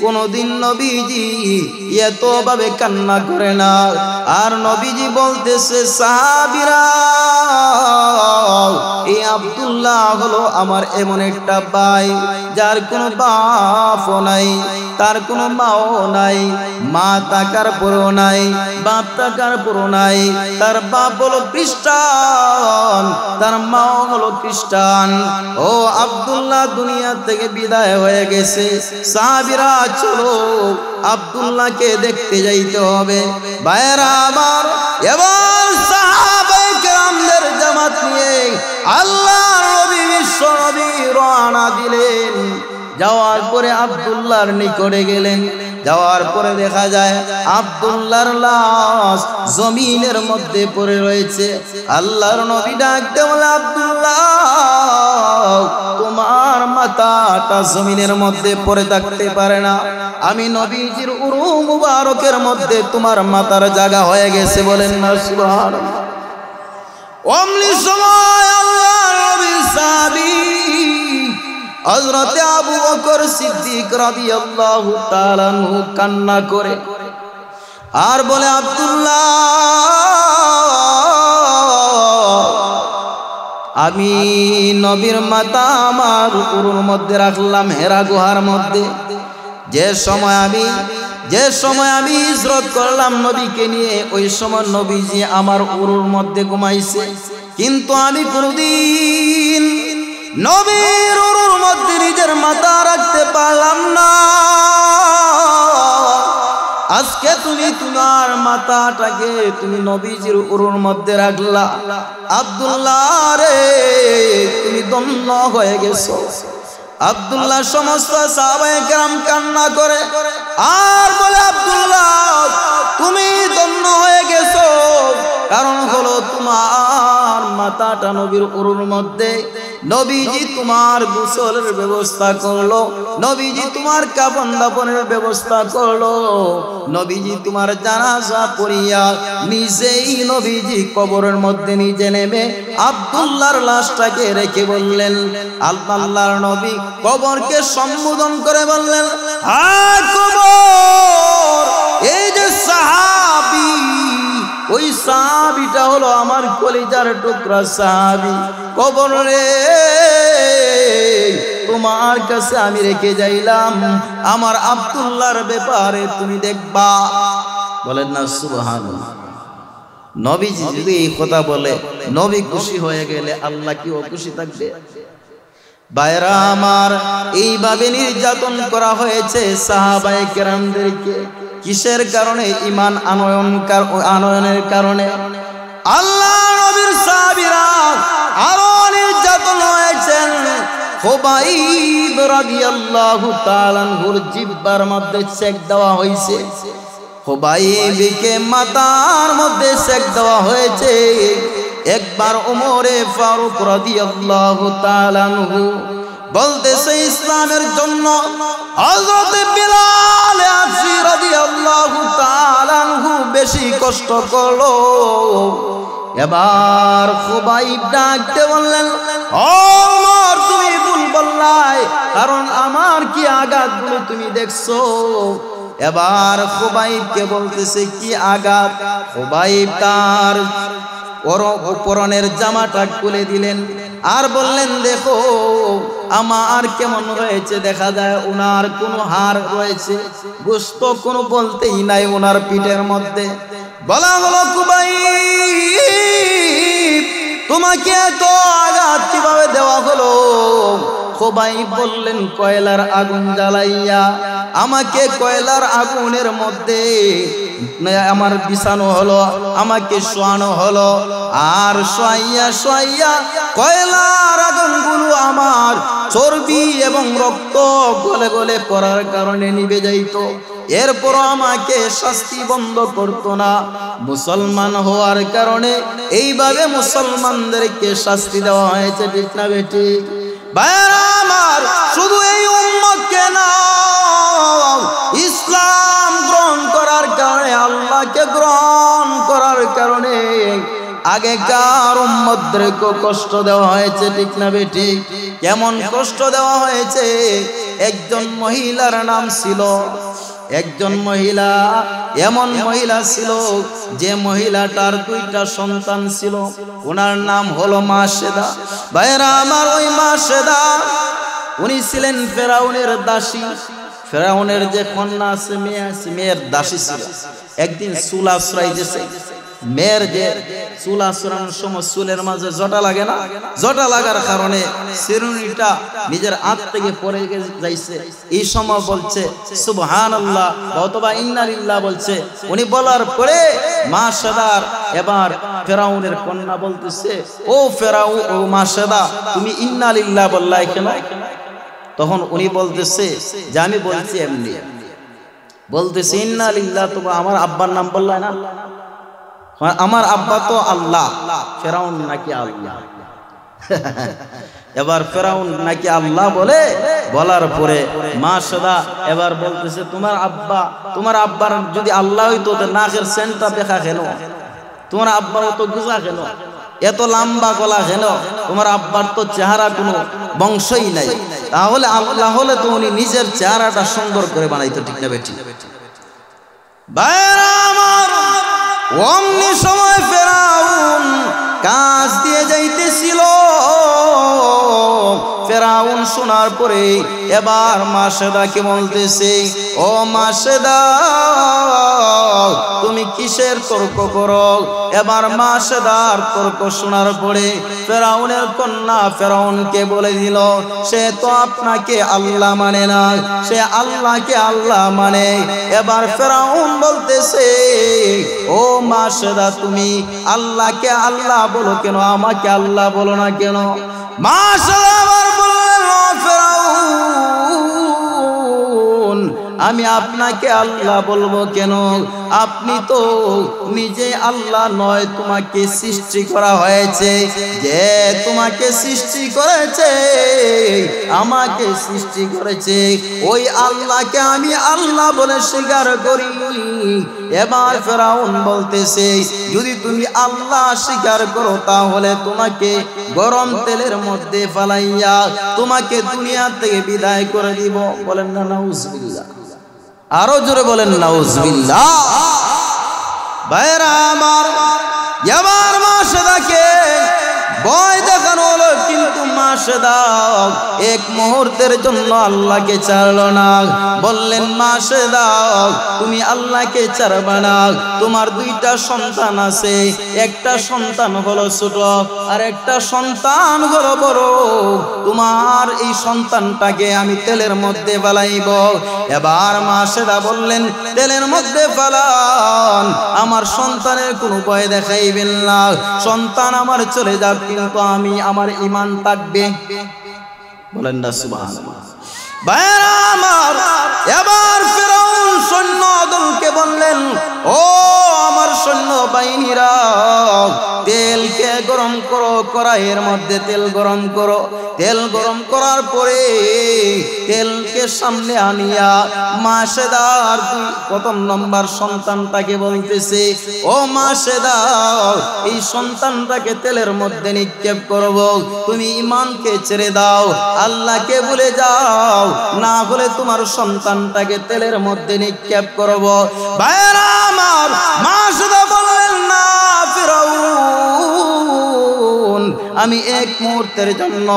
কোনদিন নবীজি এতভাবে কান্না করে না। আর নবীজি বলতেছে, সাহাবীরা, এই আব্দুল্লাহ হলো আমার এমন একটা ভাই যার কোনো বাপও নাই, তার কোনো মাও নাই, মা থাকার পরও নাই, বাপ থাকার পরও নাই। তার বাপ হলো খ্রিস্টান, তার মাও হলো খ্রিস্টান। ও আব্দুল্লাহ দুনিয়া থেকে বিদায় হয়ে গেছে। সাহাবীরা, চলো আব্দুল্লাহকে দেখতে যাইতে হবে। ভাইরা আমার, এবার সাহাবায়ে কেরামদের জামাত নিয়ে আল্লাহর নবী, বিশ্ব নবী রওনা দিলেন। যাওয়ার পরে আব্দুল্লাহর নিকটে গেলেন। যাওয়ার পরে দেখা যায় আব্দুল্লাহর লাশ জমিনের মধ্যে পড়ে রয়েছে। আল্লাহর নবী ডাকতে বলে, আব্দুল্লাহ, তোমার মাথাটা জমিনের মধ্যে পড়ে থাকতে পারে না। আমি নবীজির উরু মুবারকের মধ্যে তোমার মাথার জায়গা হয়ে গেছে। বলেন না সুবহানাল্লাহ। অমনি সময় আল্লাহর নবীর সাহাবী হযরত আবু বকর সিদ্দিক রাদিয়াল্লাহু তাআলা আনহু কান্না করে আর বলে, আব্দুল্লাহ, আমি নবীর মাথা আমার উরুর মধ্যে রাখলাম হেরা গুহার মধ্যে। যে সময় আমি হিজরত করলাম নবীকে নিয়ে, ওই সময় নবীজি আমার উরুর মধ্যে ঘুমাইছে। কিন্তু আমি কোনদিন নবীর উরুর মধ্যে নিজের মাথা রাখতে পারলাম না। আজকে তুমি তোমার মাথাটাকে তুমি নবীজির উরুর মধ্যে রাখলা। আব্দুল্লাহ রে, তুমি ধন্য হয়ে গেছো। আব্দুল্লাহ সমস্ত সাহাবায়ে কেরাম কান্না করে আর বলে, আব্দুল্লাহ, তুমি ধন্য হয়ে গেছো। কারণ হলো তোমার মাথাটা নবীর উরুর মধ্যে। নবীজি তোমার গোসলের ব্যবস্থা করলো, নবীজি তোমার কাফন দাফনের ব্যবস্থা করলো, নবীজি তোমার জানাজা পড়িয়া নিজেই নবীজি কবরের মধ্যে নিজে নেমে আব্দুল্লাহর লাশটাকে রেখে বললেন, আল্লাহর নবী কবরকে সম্বোধন করে বললেন, হায় কবর, এই যে সাহাবী, ওই সাহাবীটা হলো আমার কলিজার টুকরা সাহাবী। কবর রে, তোমার কাছে আমি রেখে যাইলাম, আমার আব্দুল্লাহর ব্যাপারে তুমি দেখবা। বলেন না সুবহানাল্লাহ। নবীজি যদি এই কথা বলে, নবী খুশি হয়ে গেলে আল্লাহ কি অখুশি থাকবে? ভাইরা আমার, এইভাবে নির্যাতন করা হয়েছে সাহাবায়ে কেরামদেরকে। কিসের কারণে? ঈমান আনয়নের কারণে। আল্লাহ নবীর সাহাবীরা আরো নির্যাতন হয়েছেন। খুবাইব রাদিয়াল্লাহু তাআলা আনহুর জিহ্বার মধ্যে ছেক দেওয়া হয়েছে। খুবাইবকে মাথার মধ্যে ছেক দেওয়া হয়েছে। একবার ওমরে ফারুক রাদিয়াল্লাহু তাআলা আনহু বলতেছে, ইসলামের জন্য হযরত বিলাল হাবশী রাদিয়াল্লাহু তাআলা আনহু বেশি কষ্ট করলো। এবার খুবাইব ডাকতে বললেন, ওমর, তুমি ভুল বললাই, কারণ আমার কি আঘাতগুলো তুমি দেখছো। এবার খুবাইবকে বলতেছে, কি আঘাত? খুবাইব তার পরনের জামাটা খুলে দিলেন আর বললেন, দেখো আমার কেমন হয়েছে। দেখা যায় ওনার কোনো হাড় রয়েছে, গোশত কোনো বলতেই নাই ওনার পিঠের মধ্যে। বলা হলো, খুবাইব, তোমাকে এত আঘাত কিভাবে দেওয়া হলো? খুবাইব বললেন, কয়লার আগুন জ্বালাইয়া আমাকে কয়লার আগুনের মধ্যে আমার বিছানো হলো, আমাকে শোয়ানো হলো। আর শোয়াইয়া কয়লার আগুনগুলো আমার চর্বি এবং রক্ত গলে গলে পড়ার কারণে নিভে যাইত, এরপরও আমাকে শাস্তি বন্ধ করতো না। মুসলমান হওয়ার কারণে এইভাবে মুসলমানদেরকে শাস্তি দেওয়া হয়েছে, ঠিক না বেটি? ভাইরা আমার, শুধু এই উম্মতকে না, ইসলাম গ্রহণ করার কারণে, আল্লাহকে গ্রহণ করার কারণে আগেকার উম্মতদেরকে কষ্ট দেওয়া হয়েছে, ঠিক না বেটি? কেমন কষ্ট দেওয়া হয়েছে? একজন মহিলার নাম ছিল, একজন মহিলা, এমন মহিলা ছিল যে মহিলাটার 2টা সন্তান ছিল। ওনার নাম হলো মাসেদা। ভাইরা আমার, ওই মাসেদা উনি ছিলেন ফেরাউনের দাসী। ফেরাউনের যে কন্যা আছে, মেয়ে আছে, মেয়ের দাসী ছিল। একদিন চুল আশ্রয় দিয়েছে, মেয়ের যে চুল আশ্রয়ের সময় চুলের মাঝে জটা লাগে না, জটা লাগার কারণে চিরুনিটা নিজের হাত থেকে পড়ে যাইছে। এই সময় বলছে সুবহানাল্লাহ অথবা ইন্না লিল্লাহ বলছে। উনি বলার পরে মাসেদার এবার ফেরাউনের কন্যা বলতেছে, ও ফেরাউন, ও মাসেদা, তুমি ইন্না লিল্লাহ বললাই কেন? তখন উনি বলতেছে যে আমি বলছি এমনি। বলতেছে ইন্না লিল্লাহ, তো আমার আব্বার নাম বললাই না? আমার আব্বা তো আল্লাহ। ফেরাউন নাকি আল্লাহ? এবার ফেরাউন নাকি আল্লাহ বলে, বলার পরে মাসেদা এবার বলতেছে তোমার আব্বার যদি আল্লাহ হইতো তো নাকের সেন্টটা দেখা কেন? তোমার আব্বার তো গুজা কেন? এত লম্বা গলা কেন? তোমার আব্বার তো চেহারা কোনো বংশই নাই। তাহলে আল্লাহ হলে তো উনি নিজের চেহারাটা সুন্দর করে বানাইতো, ঠিক না বেটি? ভাইরা আমার, অমনি সময় ফেরাউন কাজ দিয়ে যাইতেছিল। ফেরাউন শোনার পরে এবার মাসেদাকে বলতেছে, ও মাসেদা, তুমি কিসের তর্ক করো? এবার মাসেদার তর্ক শোনার পরে ফেরাউনের কন্যা ফেরাউনকে বলে দিল, সে তো আপনাকে আল্লাহ মানে না, সে আল্লাহকে আল্লাহ মানে। এবার ফেরাউন বলতেছে, ও মাসেদা, তুমি আল্লাহকে আল্লাহ বলো কেন, আমাকে আল্লাহ বলো না কেন? মাসেদা আবার বললেন, ও ফেরাউন, আমি আপনাকে আল্লাহ বলবো কেন? আপনি তো নিজে আল্লাহ নয়, তোমাকে সৃষ্টি করা হয়েছে। যে তোমাকে সৃষ্টি করেছে, আমাকে সৃষ্টি করেছে, ওই আল্লাহকে আমি আল্লাহ বলে স্বীকার করি। এবার ফেরাউন বলতেছে, যদি তুমি আল্লাহ স্বীকার করো তাহলে তোমাকে গরম তেলের মধ্যে ফালাইয়া তোমাকে দুনিয়া থেকে বিদায় করে দিব। বলেন না নাউজুবিল্লাহ? আরো জোরে বলেন নাউজুবিল্লাহ। ভাইরা আমার, এবার মাসেদাকে ভয় দেখানো হলো, কিন্তু মাসেদা এক মুহূর্তের জন্য আল্লাহকে ছাড়লো না। বললেন, মাসেদা, তুমি আল্লাহকে ছাড়বা না। তোমার 2টা সন্তান আছে, একটা সন্তান হলো ছোট আর একটা সন্তান হলো বড়। তোমার এই সন্তানটাকে আমি তেলের মধ্যে ফালাইব। এবার মাসেদা বললেন, তেলের মধ্যে ফালান, আমার সন্তানের কোনো ভয় দেখাইবেন না। সন্তান আমার চলে যাক, কিন্তু আমার ঈমান থাকবে। বলেন না সুবহানাল্লাহ? ভাইরা আমার, এবার ফেরাউন সৈন্য দলকে বললেন, ও আমার সৈন্য বাহিনীরা, তেলকে গরম করো, কড়াইয়ের মধ্যে তেল গরম করো। তেল গরম করার পরে তেলকে সামনে আনিয়া মাসেদার 1 নম্বর সন্তানটাকে বলতেছে, ও মাসেদা, এই সন্তানটাকে তেলের মধ্যে নিক্ষেপ করব। তুমি ঈমানকে ছেড়ে দাও, আল্লাহকে ভুলে যাও, না হলে তোমার সন্তানটাকে তেলের মধ্যে নিক্ষেপ করব। ভাইরা আমার, মাসেদা বললেন, না ফেরাউন, আমি এক মুহূর্তের জন্য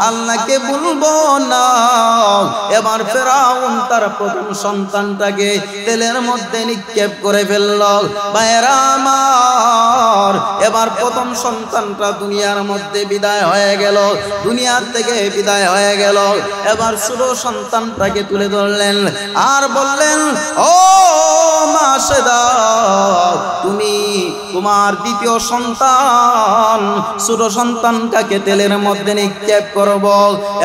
আল্লাহকে ভুলবো না। এবার ফেরাউন তার প্রথম সন্তানটাকে তেলের মধ্যে নিক্ষেপ করে ফেলল। ভাইরা আমার, এবার প্রথম সন্তানটা দুনিয়ার মধ্যে বিদায় হয়ে গেল, দুনিয়ার থেকে বিদায় হয়ে গেল। এবার ছোট সন্তানটাকে তুলে ধরলেন আর বললেন, ও মাসেদা, তুমি তোমার দ্বিতীয় সন্তান ছোট সন্তানটাকে তেলের মধ্যে নিক্ষেপ করব।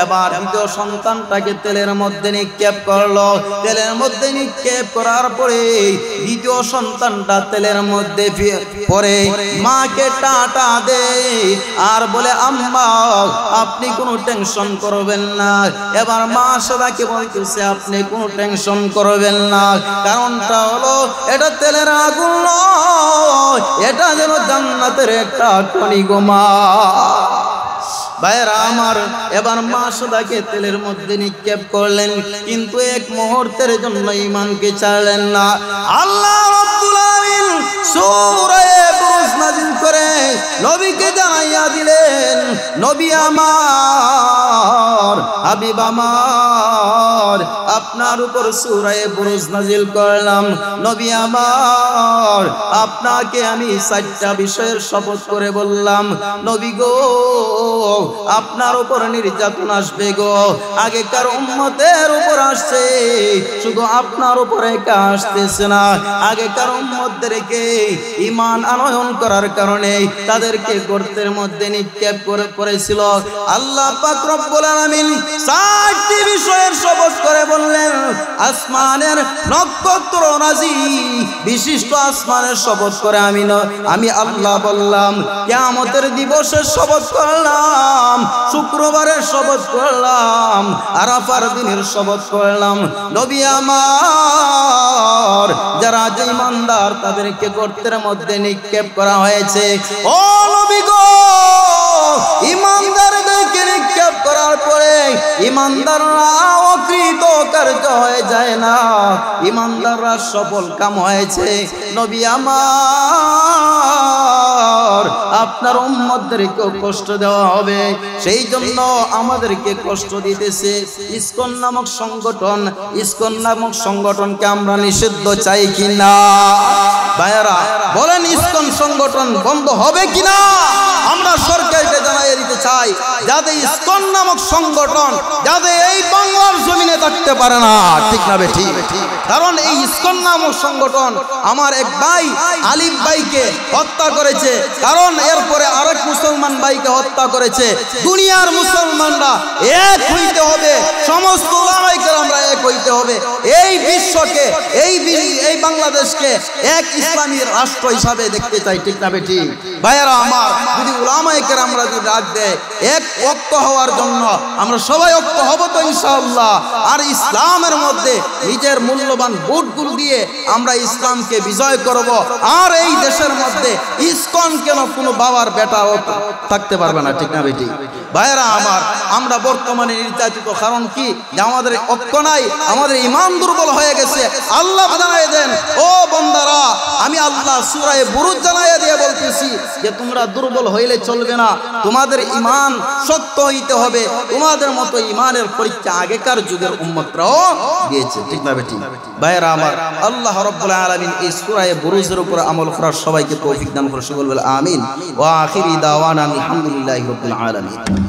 এবার দ্বিতীয় সন্তানটাকে তেলের মধ্যে নিক্ষেপ করলো। তেলের মধ্যে নিক্ষেপ করার পরে দ্বিতীয় সন্তানটা তেলের মধ্যে পরে মাকে টাটা দে আর বলে আম্মা আপনি কোনো টেনশন করবেন না। এবার মা সদাকে বলতেছে আপনি কোনো টেনশন করবেন না, কারণটা হলো এটা তেলের আগুন নয়, এটা যেন জান্নাতের একটা খনি গো মা। ভাইরা আমার, এবার মা সদাকে তেলের মধ্যে নিক্ষেপ করলেন, কিন্তু এক মুহূর্তের জন্য ঈমানকে ছাড়লেন না। আল্লাহ রাব্বুল আলামিন সূরা বুরুজ নাযিল করে নবীকে জানাইয়া দিলেন, নবী আমার, হাবিব আমার, আপনার উপর সূরা বুরুজ নাযিল করলাম। নবী আমার, আপনাকে আমি 4টা বিষয়ের শপথ করে বললাম। নবী গো, আপনার উপর নির্যাতন আসবে গো, আগেকার উম্মতের উপর আসছে, শুধু আপনার উপরে একা আসতেছে না। আগেকার উম্মতদেরকে ঈমান আনয়ন করার কারণে তাদেরকে গর্তের মধ্যে নিক্ষেপ করেছিল। আল্লাহ পাক রব্বুল আলামিন 4টি বিষয়ের শপথ করে বললেন। আসমানের নক্ষত্ররাজি বিশিষ্ট আসমানের শপথ করে আমি আল্লাহ বললাম, কিয়ামতের দিবসের শপথ করলাম, শুক্রবারের শপথ করলাম, আরাফার দিনের শপথ করলাম। নবী আমার, যারা যে ঈমানদার তাদেরকে গর্তের মধ্যে নিক্ষেপ করা হয়েছে, ও নবী গো, ঈমানদারদেরকে নিক্ষেপ করার পরে ঈমানদাররা অকৃতকার্য হয়ে যায় না, ঈমানদাররা সফল কাম হয়েছে। নবী আমার, আপনার উম্মতদেরকে কষ্ট দেওয়া হবে, সেই জন্য আমাদেরকে কষ্ট দিতেছে ইসকন নামক সংগঠন। ইসকন নামক সংগঠনকে আমরা নিষিদ্ধ চাই কিনা? ভাইরা বলেন, ইসকন সংগঠন বন্ধ হবে কিনা? আমরা সরকারকে জানাইয়ে দিতে চাই যাতে ইসকন নামক সংগঠন যাতে এই বাংলার জমিনে থাকতে পারে না, ঠিক না বেঠি? কারণ এই ইসকন নামক সংগঠন আমার এক ভাই আলিফ ভাইকে হত্যা করেছে, কারণ এরপরে আরেক মুসলমান ভাইকে হত্যা করেছে। দুনিয়ার মুসলমানরা এক হইতে হবে, সমস্ত ওলামায়ে কেরামরা এক হইতে হবে, এই বিশ্বকে এই বাংলাদেশকে এক ইসলামী রাষ্ট্র হিসাবে দেখতে চাই, ঠিক না বেঠি? ভাইয়েরা আমার, যদি ওলামায়ে কেরামরা যদি ডাক দেয় এক ঐক্য হওয়ার জন্য, আমরা সবাই ঐক্য হব তো ইনশাআল্লাহ। আর ইসলামের মধ্যে নিজের মূল্যবান ভোটগুলো দিয়ে আমরা ইসলামকে বিজয় করব। আর এই দেশের মধ্যে ইসকন কেন কোনো বাবার বেটা থাকতে পারবে না, ঠিক না বেটি? ভাইয়েরা আমার, আমরা বর্তমানে নির্যাতিত, কারণ কি? যে আমাদের ঐক্য নাই, আমাদের ঈমান দুর্বল হয়ে গেছে। আল্লাহ জানায় দেন, ও বান্দারা, আমি আল্লাহ সূরা বুরুজ জানাইয়া দিয়ে বলতেছি যে তোমরা দুর্বল হইলে চলবে না, তোমাদের ঈমান শক্ত হইতে হবে। তোমাদের মতো ঈমানের পরীক্ষা আগেকার যুগের উম্মতরাও দিয়েছে, ঠিক না বেটি? ভাইয়েরা আমার, আল্লাহ রাব্বুল আলামিন এই সূরা বুরুজের উপর আমল করার সবাইকে তৌফিক দান করে, সকল বলে আমিন। ওয়া আখিরি দাওয়ানা আলহামদুলিল্লাহি রাব্বিল আলামিন।